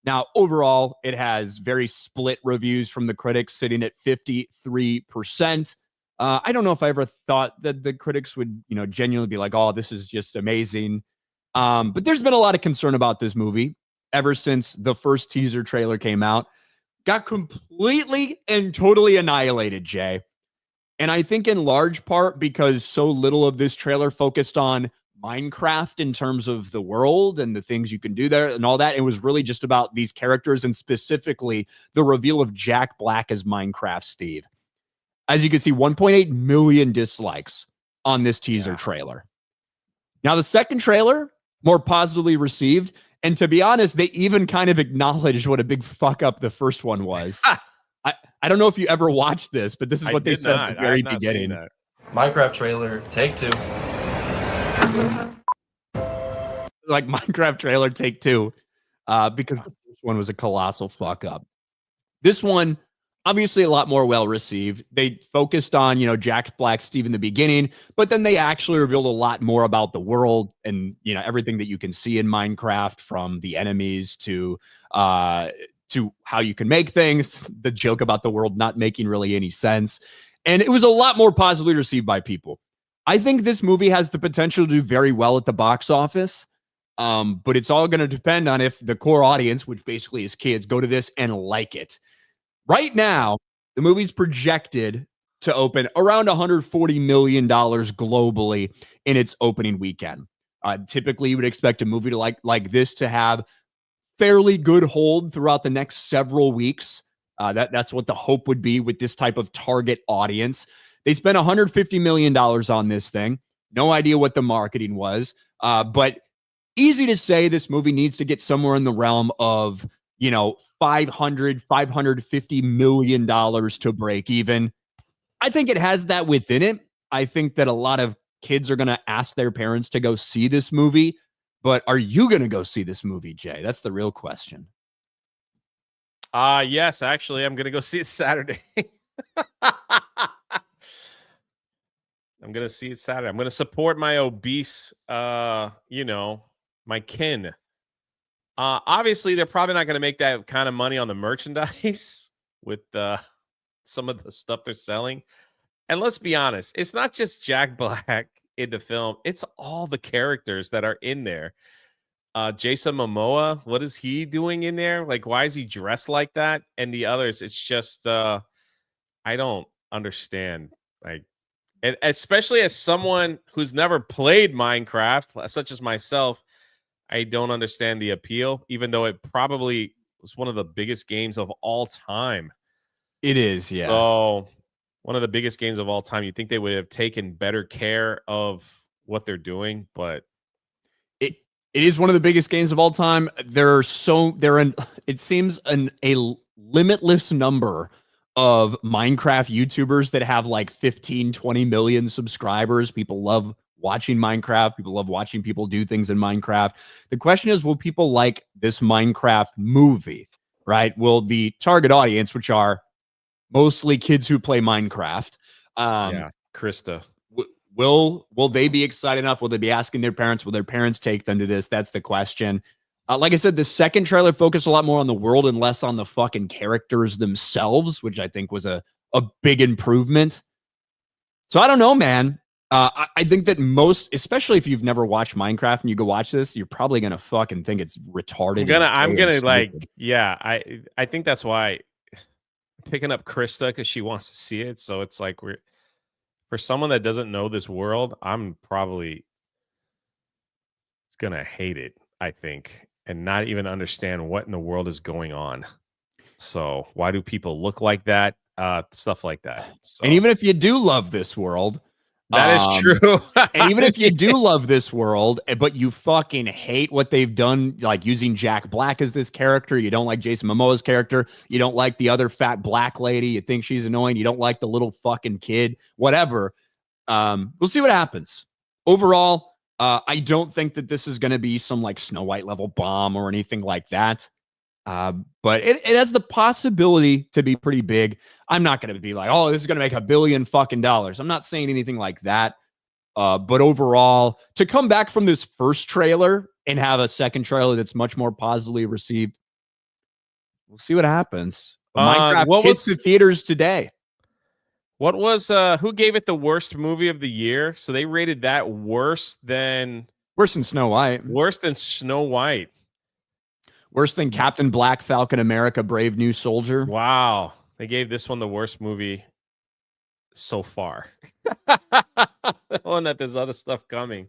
Now, overall, it has very split reviews from the critics, sitting at 53%. I don't know if I ever thought that the critics would, you know, genuinely be like, oh, this is just amazing. But there's been a lot of concern about this movie ever since the first teaser trailer came out. Got completely and totally annihilated, Jay. And I think in large part because so little of this trailer focused on Minecraft in terms of the world and the things you can do there and all that. It was really just about these characters and specifically the reveal of Jack Black as Minecraft Steve. As you can see, 1.8 million dislikes on this teaser trailer. Now, the second trailer, more positively received. And to be honest, they even kind of acknowledged what a big fuck up the first one was. I don't know if you ever watched this, but this is what they said at the very beginning.
Minecraft trailer, take 2.
Like Minecraft trailer, take 2. Because the first one was a colossal fuck up. This one, obviously a lot more well-received. They focused on, you know, Jack Black Steve in the beginning, but then they actually revealed a lot more about the world and, you know, everything that you can see in Minecraft, from the enemies to how you can make things, the joke about the world not making really any sense. And it was a lot more positively received by people. I think this movie has the potential to do very well at the box office. But it's all going to depend on if the core audience, which basically is kids, go to this and like it. Right now, the movie's projected to open around $140 million globally in its opening weekend. Typically, you would expect a movie to like this to have fairly good hold throughout the next several weeks. That's what the hope would be with this type of target audience. They spent $150 million on this thing. No idea what the marketing was, but easy to say this movie needs to get somewhere in the realm of, $550 million to break even. I think it has that within it. I think that a lot of kids are going to ask their parents to go see this movie. But are you going to go see this movie, Jay? That's the real question.
Yes, actually, I'm going to go see it Saturday. I'm going to see it Saturday. I'm going to support my obese, my kin. Obviously, they're probably not going to make that kind of money on the merchandise with some of the stuff they're selling. And let's be honest, it's not just Jack Black in the film. It's all the characters that are in there. Jason Momoa, what is he doing in there? Like, why is he dressed like that? And the others, it's just, I don't understand. Like, and especially as someone who's never played Minecraft, such as myself, I don't understand the appeal, even though it probably was one of the biggest games of all time.
It is, yeah.
So, one of the biggest games of all time. You think they would have taken better care of what they're doing, but
it is one of the biggest games of all time. It seems a limitless number of Minecraft YouTubers that have like 15, 20 million subscribers. People love watching Minecraft. People love watching people do things in Minecraft. The question is, will people like this Minecraft movie, right? Will the target audience, which are mostly kids who play Minecraft,
Krista,
will they be excited enough? Will they be asking their parents? Will their parents take them to this? That's the question. Like I said, the second trailer focused a lot more on the world and less on the fucking characters themselves, which I think was a big improvement. So I don't know, man. I think that especially if you've never watched Minecraft and you go watch this, you're probably gonna fucking think it's retarded.
I think that's why picking up Krista because she wants to see it. So it's like for someone that doesn't know this world, I'm probably gonna hate it, I think, and not even understand what in the world is going on. So why do people look like that? Stuff like that. So.
And even if you do love this world,
that is true.
And even if you do love this world, but you fucking hate what they've done, like using Jack Black as this character, you don't like Jason Momoa's character, you don't like the other fat black lady, you think she's annoying, you don't like the little fucking kid, whatever. We'll see what happens. Overall, I don't think that this is going to be some like Snow White level bomb or anything like that. But it has the possibility to be pretty big. I'm not going to be like, oh, this is going to make $1 billion fucking dollars. I'm not saying anything like that. But overall, to come back from this first trailer and have a second trailer that's much more positively received, we'll see what happens. Minecraft hits the theaters today.
What was who gave it the worst movie of the year? So they rated that worse than
Snow White.
Worse than Snow White.
Worse than Captain Black, Falcon America, Brave New Soldier.
Wow. They gave this one the worst movie so far. One that there's other stuff coming.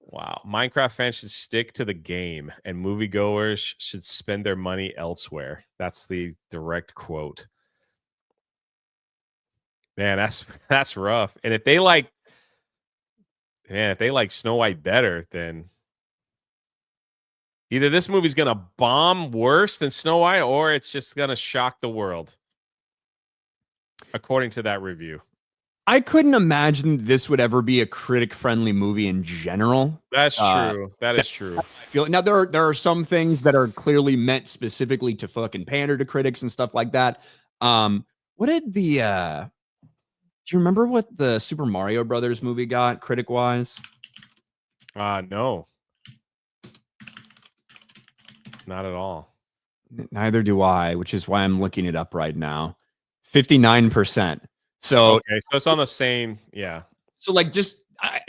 Wow. Minecraft fans should stick to the game and moviegoers should spend their money elsewhere. That's the direct quote. Man, that's rough. And if they like Snow White better, then either this movie's going to bomb worse than Snow White or it's just going to shock the world, according to that review.
I couldn't imagine this would ever be a critic-friendly movie in general.
That's true. That is true.
Now, there are some things that are clearly meant specifically to fucking pander to critics and stuff like that. What did the... do you remember what the Super Mario Brothers movie got, critic-wise?
No. Not at all.
Neither do I, which is why I'm looking it up right now. 59%. So
okay, so it's on the same, yeah.
So like just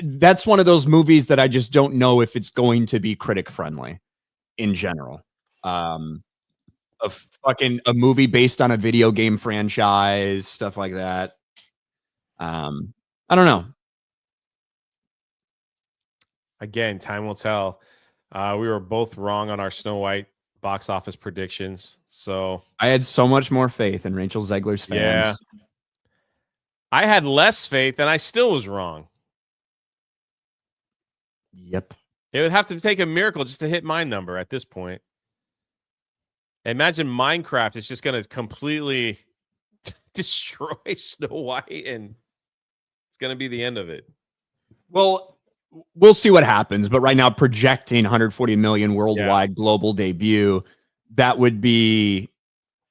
that's one of those movies that I just don't know if it's going to be critic friendly in general. A movie based on a video game franchise, stuff like that. I don't know.
Again, time will tell. We were both wrong on our Snow White box office predictions. So
I had so much more faith in Rachel Zegler's fans.
Yeah. I had less faith and I still was wrong.
Yep.
It would have to take a miracle just to hit my number at this point. Imagine Minecraft is just going to completely destroy Snow White and it's going to be the end of it.
Well, we'll see what happens, but right now projecting 140 million worldwide global debut, that would be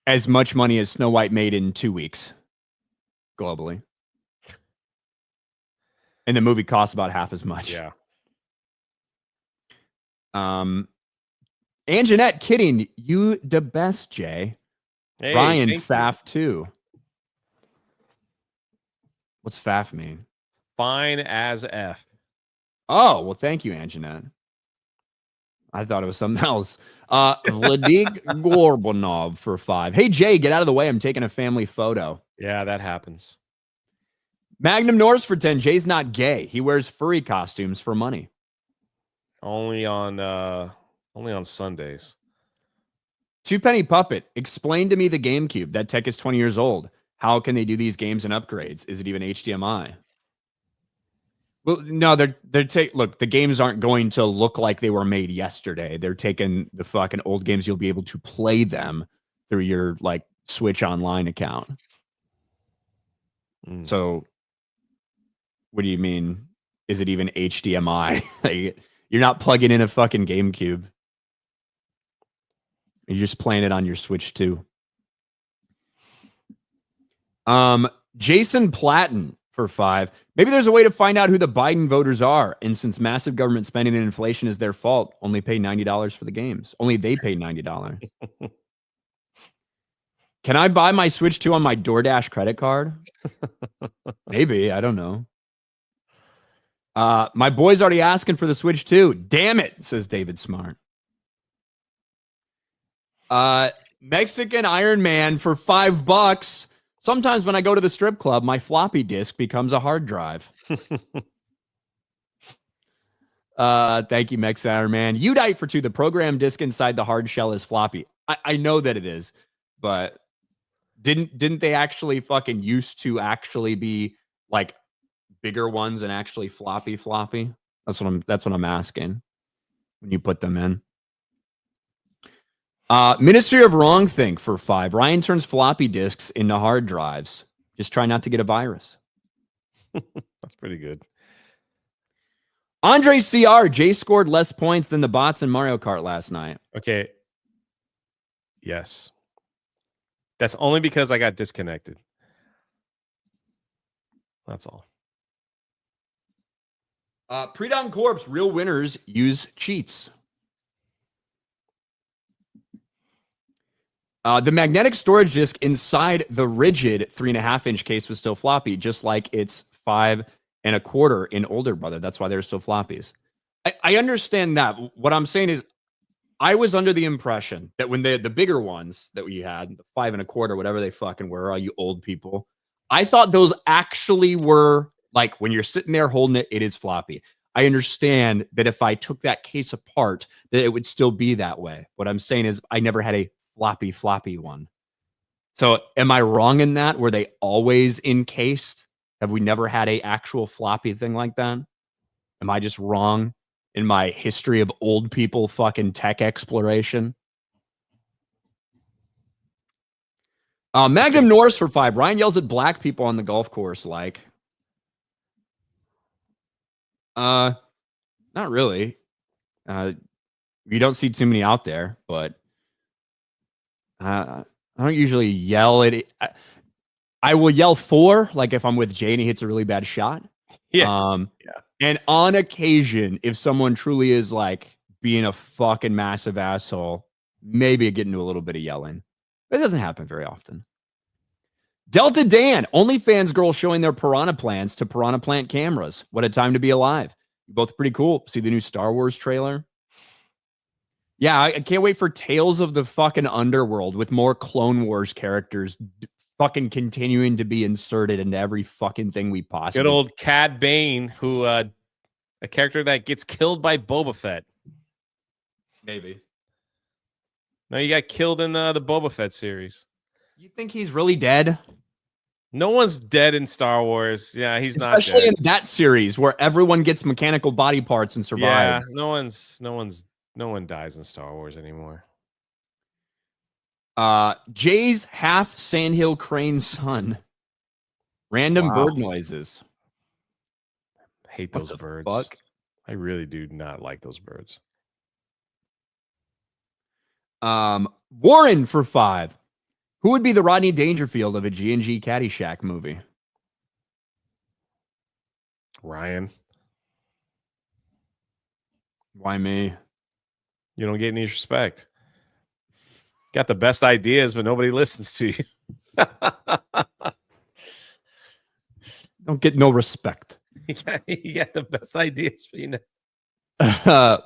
as much money as Snow White made in 2 weeks globally. And the movie costs about half as much.
Yeah.
And Jeanette, kidding. You the best, Jay.
Hey,
Ryan, faff too. What's faff mean?
Fine as F.
Oh, well, thank you, Anjanette. I thought it was something else. Vladik Gorbanov for 5. Hey, Jay, get out of the way. I'm taking a family photo.
Yeah, that happens.
Magnum Norse for 10. Jay's not gay. He wears furry costumes for money.
Only on Sundays.
Two Penny Puppet. Explain to me the GameCube. That tech is 20 years old. How can they do these games and upgrades? Is it even HDMI? Well, no, look, the games aren't going to look like they were made yesterday. They're taking the fucking old games. You'll be able to play them through your like Switch Online account. So what do you mean? Is it even HDMI? Like, you're not plugging in a fucking GameCube. You're just playing it on your Switch too. Jason Platten for 5. Maybe there's a way to find out who the Biden voters are. And since massive government spending and inflation is their fault, only pay $90 for the games. Only they pay $90. Can I buy my Switch 2 on my DoorDash credit card? Maybe. I don't know. My boy's already asking for the Switch 2. Damn it, says David Smart. Mexican Iron Man for $5. Sometimes when I go to the strip club, my floppy disk becomes a hard drive. Thank you, Mexican Iron Man. Udite for 2. The program disk inside the hard shell is floppy. I know that it is, but didn't they actually fucking used to actually be like bigger ones and actually floppy? That's what I'm asking when you put them in. Ministry of Wrongthink for 5. Ryan turns floppy disks into hard drives. Just try not to get a virus.
That's pretty good.
Andre CR, Jay scored less points than the bots in Mario Kart last night.
Okay. Yes. That's only because I got disconnected. That's all.
Pre-Down Corpse, real winners use cheats. The magnetic storage disk inside the rigid 3.5-inch case was still floppy, just like its 5 1/4 in older brother. That's why they're still floppies. I understand that. What I'm saying is, I was under the impression that when the bigger ones that we had, the 5 1/4, whatever they fucking were, all you old people, I thought those actually were like when you're sitting there holding it, it is floppy. I understand that if I took that case apart, that it would still be that way. What I'm saying is, I never had a floppy one. So am I wrong in that? Were they always encased? Have we never had a actual floppy thing like that? Am I just wrong in my history of old people fucking tech exploration? Magnum Norse for 5. Ryan yells at black people on the golf course like. Not really. You don't see too many out there, but I don't usually yell at it. I will yell for, like if I'm with Jay and he hits a really bad shot.
Yeah.
And on occasion, if someone truly is like being a fucking massive asshole, maybe I get into a little bit of yelling. But it doesn't happen very often. Delta Dan, OnlyFans girl showing their piranha plants to piranha plant cameras. What a time to be alive. Both pretty cool. See the new Star Wars trailer? Yeah, I can't wait for Tales of the fucking Underworld with more Clone Wars characters fucking continuing to be inserted into every fucking thing we possibly.
Good old Cad Bane, who a character that gets killed by Boba Fett.
Maybe.
No, he got killed in the Boba Fett series.
You think he's really dead?
No one's dead in Star Wars. Yeah, he's not dead.
Especially in that series where everyone gets mechanical body parts and survives.
Yeah, no one dies in Star Wars anymore.
Jay's half sandhill crane son. Random bird noises.
Hate those birds.
Fuck?
I really do not like those birds.
Warren for 5. Who would be the Rodney Dangerfield of a G&G Caddyshack movie?
Ryan.
Why me?
You don't get any respect. Got the best ideas, but nobody listens to you.
Don't get no respect.
You got the best ideas, but you know.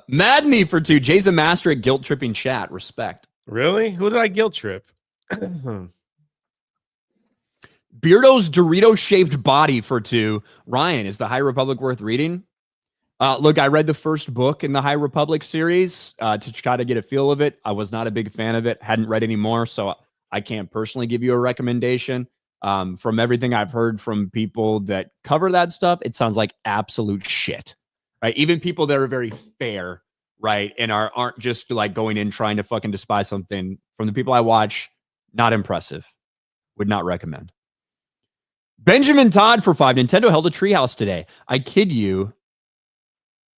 Madney for 2. Jay's a master at guilt tripping chat. Respect.
Really? Who did I guilt trip?
Beardo's Dorito-shaped body for 2. Ryan, is the High Republic worth reading? Look, I read the first book in the High Republic series to try to get a feel of it. I was not a big fan of it. Hadn't read any more, so I can't personally give you a recommendation. From everything I've heard from people that cover that stuff, it sounds like absolute shit. Right? Even people that are very fair, right, and aren't just like going in trying to fucking despise something. From the people I watch, not impressive. Would not recommend. Benjamin Todd for 5. Nintendo held a treehouse today. I kid you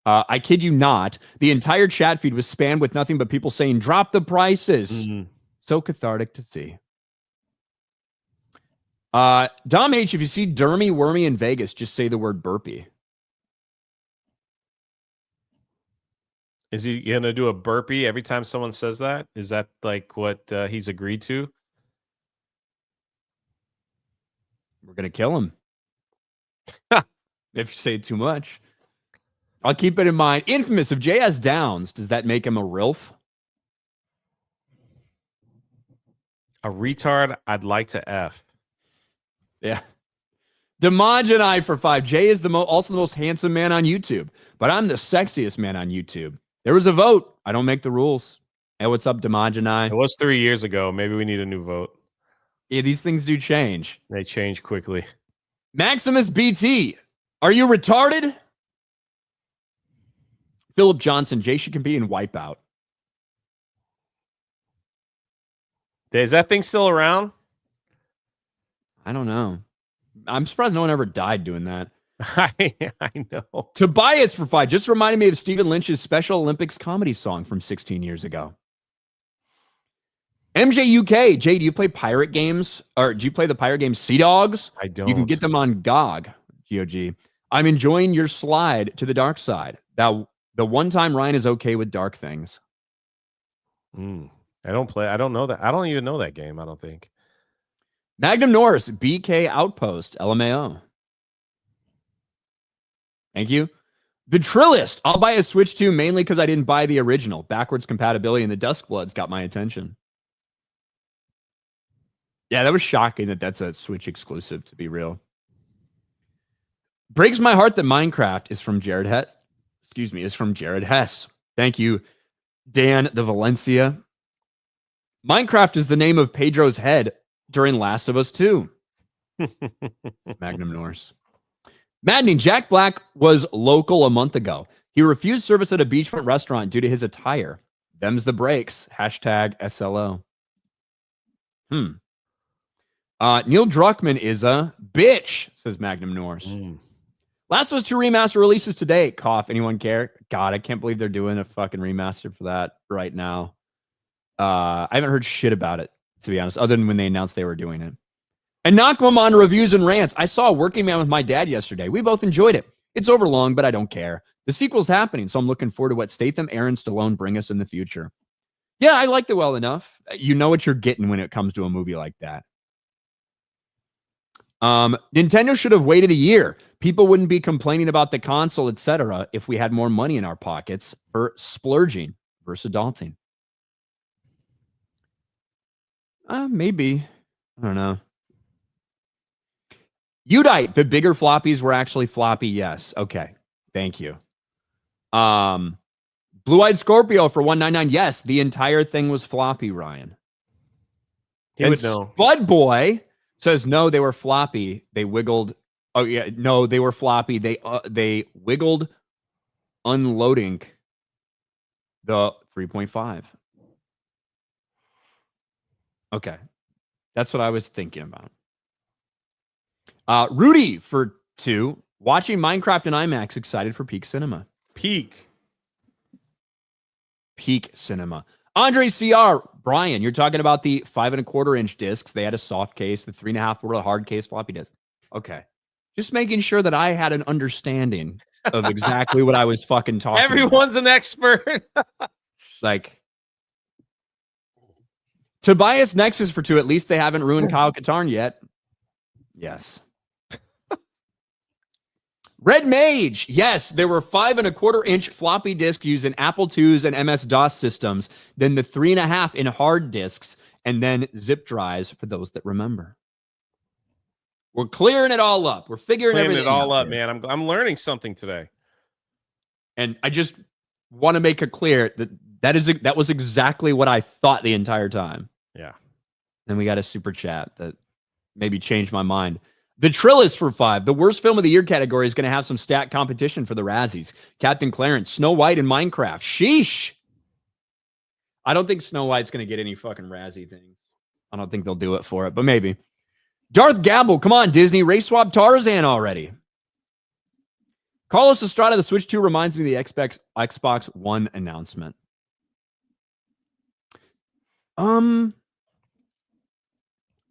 not. The entire chat feed was spammed with nothing but people saying, drop the prices. So cathartic to see. Dom H, if you see Dermy Wormy in Vegas, just say the word burpee.
Is he going to do a burpee every time someone says that? Is that like what he's agreed to?
We're going to kill him. If you say too much. I'll keep it in mind. Infamous of JS Downs. Does that make him a RILF?
A retard I'd like to F.
Yeah. Demaj and I for 5. Jay is also the most handsome man on YouTube, but I'm the sexiest man on YouTube. There was a vote. I don't make the rules. Hey, what's up, Demaj and I?
It was 3 years ago. Maybe we need a new vote.
Yeah, these things do change.
They change quickly.
Maximus BT. Are you retarded? Philip Johnson. Jay should compete in Wipeout.
Is that thing still around?
I don't know. I'm surprised no one ever died doing that.
I know.
Tobias for 5. Just reminded me of Stephen Lynch's Special Olympics comedy song from 16 years ago. MJ UK. Jay, do you play pirate games? Or do you play the pirate game Sea Dogs?
I don't.
You can get them on GOG. GOG. I'm enjoying your slide to the dark side. Now, the one time Ryan is okay with dark things.
I don't know that. I don't even know that game, I don't think.
Magnum Norris, BK Outpost, LMAO. Thank you. The Trillist. I'll buy a Switch 2 mainly because I didn't buy the original. Backwards compatibility and the Duskbloods got my attention. Yeah, that was shocking that that's a Switch exclusive, to be real. Breaks my heart that Minecraft is from Jared Hess. Is from Jared Hess. Thank you, Dan the Valencia. Minecraft is the name of Pedro's head during Last of Us 2. Magnum Norse. Maddening. Jack Black was local a month ago. He refused service at a beachfront restaurant due to his attire. Them's the breaks. Hashtag SLO. Neil Druckmann is a bitch, says Magnum Norse. Last of Us 2 remaster releases today. Cough. Anyone care? God, I can't believe they're doing a fucking remaster for that right now. I haven't heard shit about it, to be honest, other than when they announced they were doing it. And Knockmum on reviews and rants. I saw Working Man with my dad yesterday. We both enjoyed it. It's overlong, but I don't care. The sequel's happening, so I'm looking forward to what Statham, Aaron, Stallone bring us in the future. Yeah, I liked it well enough. You know what you're getting when it comes to a movie like that. Nintendo should have waited a year. People wouldn't be complaining about the console, etc., if we had more money in our pockets for splurging versus adulting. Maybe. I don't know. Udite, the bigger floppies were actually floppy. Yes. Okay. Thank you. Blue-eyed Scorpio for 199. Yes, the entire thing was floppy, Ryan.
He would know.
Spud Boy says no, they were floppy. They wiggled. Oh yeah, no, they were floppy. They wiggled, unloading the 3.5. Okay, that's what I was thinking about. Rudy for 2. Watching Minecraft and IMAX. Excited for peak cinema.
Peak
cinema. Andre CR, Brian, you're talking about the 5 1/4 inch discs. They had a soft case. The 3.5 were a hard case floppy disk. Okay. Just making sure that I had an understanding of exactly what I was fucking talking
Everyone's an expert.
Like, Tobias Nexus for 2. At least they haven't ruined Kyle Katarn yet. Yes. Red Mage. Yes, there were 5 1/4 inch floppy disks used in Apple IIs and MS-DOS systems, then the 3.5 in hard disks, and then zip drives for those that remember. We're clearing it all up. We're figuring everything
it all
out
up,
here.
man. I'm learning something today.
And I just want to make it clear that was exactly what I thought the entire time.
Yeah.
Then we got a super chat that maybe changed my mind. The Trillis for 5. The worst film of the year category is going to have some stat competition for the Razzies. Captain Clarence, Snow White, and Minecraft. Sheesh. I don't think Snow White's going to get any fucking Razzie things. I don't think they'll do it for it, but maybe. Darth Gabble, come on, Disney. Race swap Tarzan already. Carlos Estrada, the Switch 2 reminds me of the Xbox One announcement. I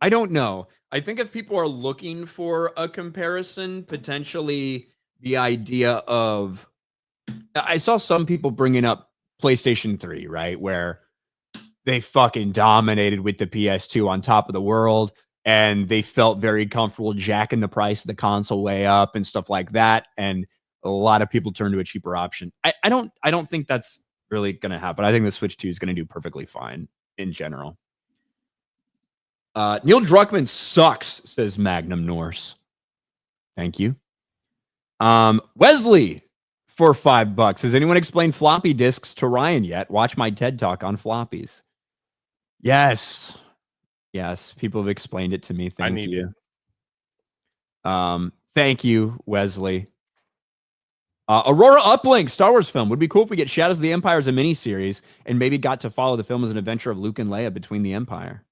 don't know. I think if people are looking for a comparison, potentially the idea of, I saw some people bringing up PlayStation 3, right? Where they fucking dominated with the PS2 on top of the world, and they felt very comfortable jacking the price of the console way up and stuff like that. And a lot of people turn to a cheaper option. I don't think that's really going to happen. I think the Switch 2 is going to do perfectly fine in general. Neil Druckmann sucks, says Magnum Norse. Thank you. Wesley for $5. Has anyone explained floppy disks to Ryan yet? Watch my TED Talk on floppies. Yes. People have explained it to me. Thank you. Thank you, Wesley. Aurora Uplink, Star Wars film. Would be cool if we get Shadows of the Empire as a miniseries and maybe got to follow the film as an adventure of Luke and Leia between the Empire.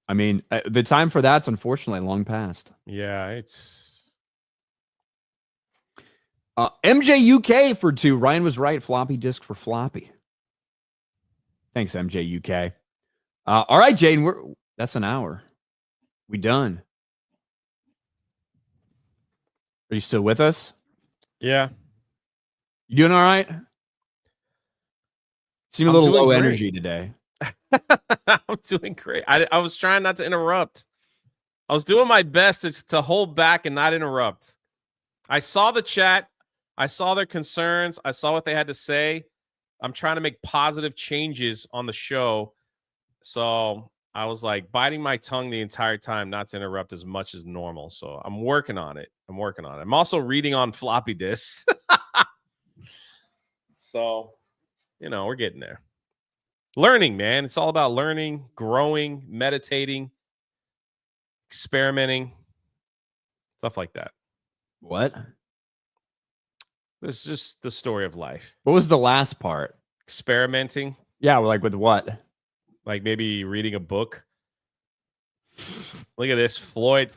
I mean, the time for that's unfortunately long past.
Yeah, it's...
MJ UK for 2. Ryan was right. Floppy disk for floppy. Thanks, MJ UK. All right, Jaden, that's an hour. We done. Are you still with us?
Yeah.
You doing all right? Seem a little low energy today.
I'm doing great. I was trying not to interrupt. I was doing my best to hold back and not interrupt. I saw the chat. I saw their concerns. I saw what they had to say. I'm trying to make positive changes on the show. So I was like biting my tongue the entire time not to interrupt as much as normal. So I'm working on it. I'm also reading on floppy disks. So, we're getting there. Learning, man. It's all about learning, growing, meditating, experimenting, stuff like that.
What?
This is just the story of life.
What was the last part?
Experimenting.
Yeah, like with what?
Like maybe reading a book. Look at this. Floyd,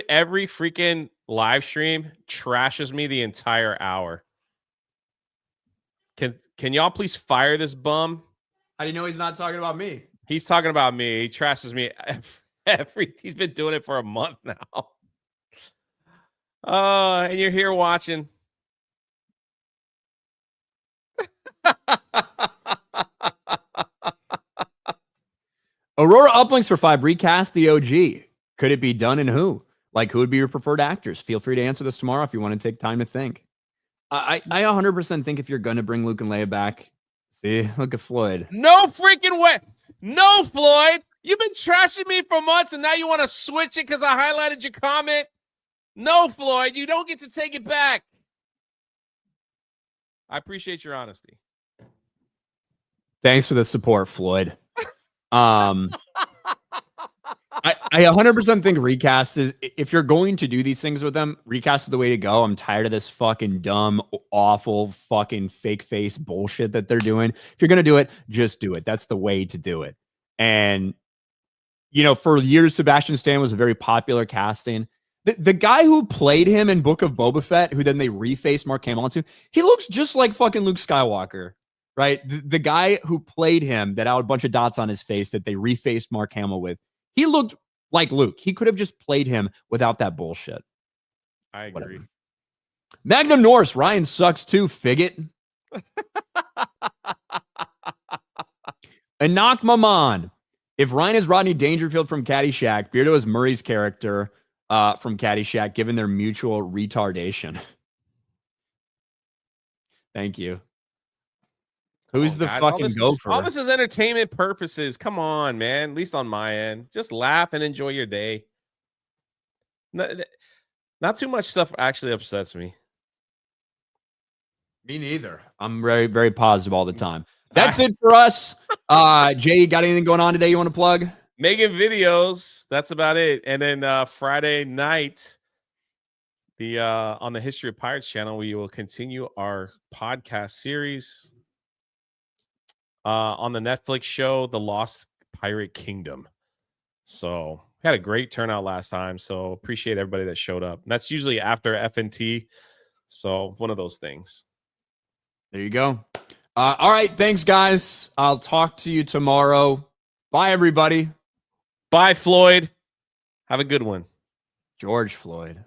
every freaking live stream trashes me the entire hour. Can y'all please fire this bum?
How do you know he's not talking about me?
He's talking about me. He trashes me he's been doing it for a month now. And you're here watching.
Aurora Uplinks for 5. Recast the OG. Could it be done and who? Like, who would be your preferred actors? Feel free to answer this tomorrow if you want to take time to think. I 100% think if you're going to bring Luke and Leia back, see, look at Floyd.
No freaking way. No, Floyd. You've been trashing me for months, and now you want to switch it because I highlighted your comment? No, Floyd. You don't get to take it back. I appreciate your honesty.
Thanks for the support, Floyd. I 100% think recast is, if you're going to do these things with them, recast is the way to go. I'm tired of this fucking dumb, awful, fucking fake face bullshit that they're doing. If you're going to do it, just do it. That's the way to do it. And, you know, for years, Sebastian Stan was a very popular casting. The guy who played him in Book of Boba Fett, who then they refaced Mark Hamill onto, he looks just like fucking Luke Skywalker, right? The guy who played him that had a bunch of dots on his face that they refaced Mark Hamill with, he looked like Luke. He could have just played him without that bullshit.
I agree.
Whatever. Magnum Norse, Ryan sucks too, figget. Anak Maman. If Ryan is Rodney Dangerfield from Caddyshack, Beardo is Murray's character from Caddyshack, given their mutual retardation. Thank you. Who's the fucking gopher?
All this is entertainment purposes. Come on, man. At least on my end. Just laugh and enjoy your day. Not too much stuff actually upsets me.
Me neither. I'm very, very positive all the time. That's it for us. Jay, got anything going on today you want to plug?
Making videos. That's about it. And then Friday night, on the History of Pirates channel, we will continue our podcast series on the Netflix show, The Lost Pirate Kingdom. So we had a great turnout last time. So appreciate everybody that showed up. And that's usually after FNT. So one of those things.
There you go. All right. Thanks, guys. I'll talk to you tomorrow. Bye, everybody.
Bye, Floyd. Have a good one.
George Floyd.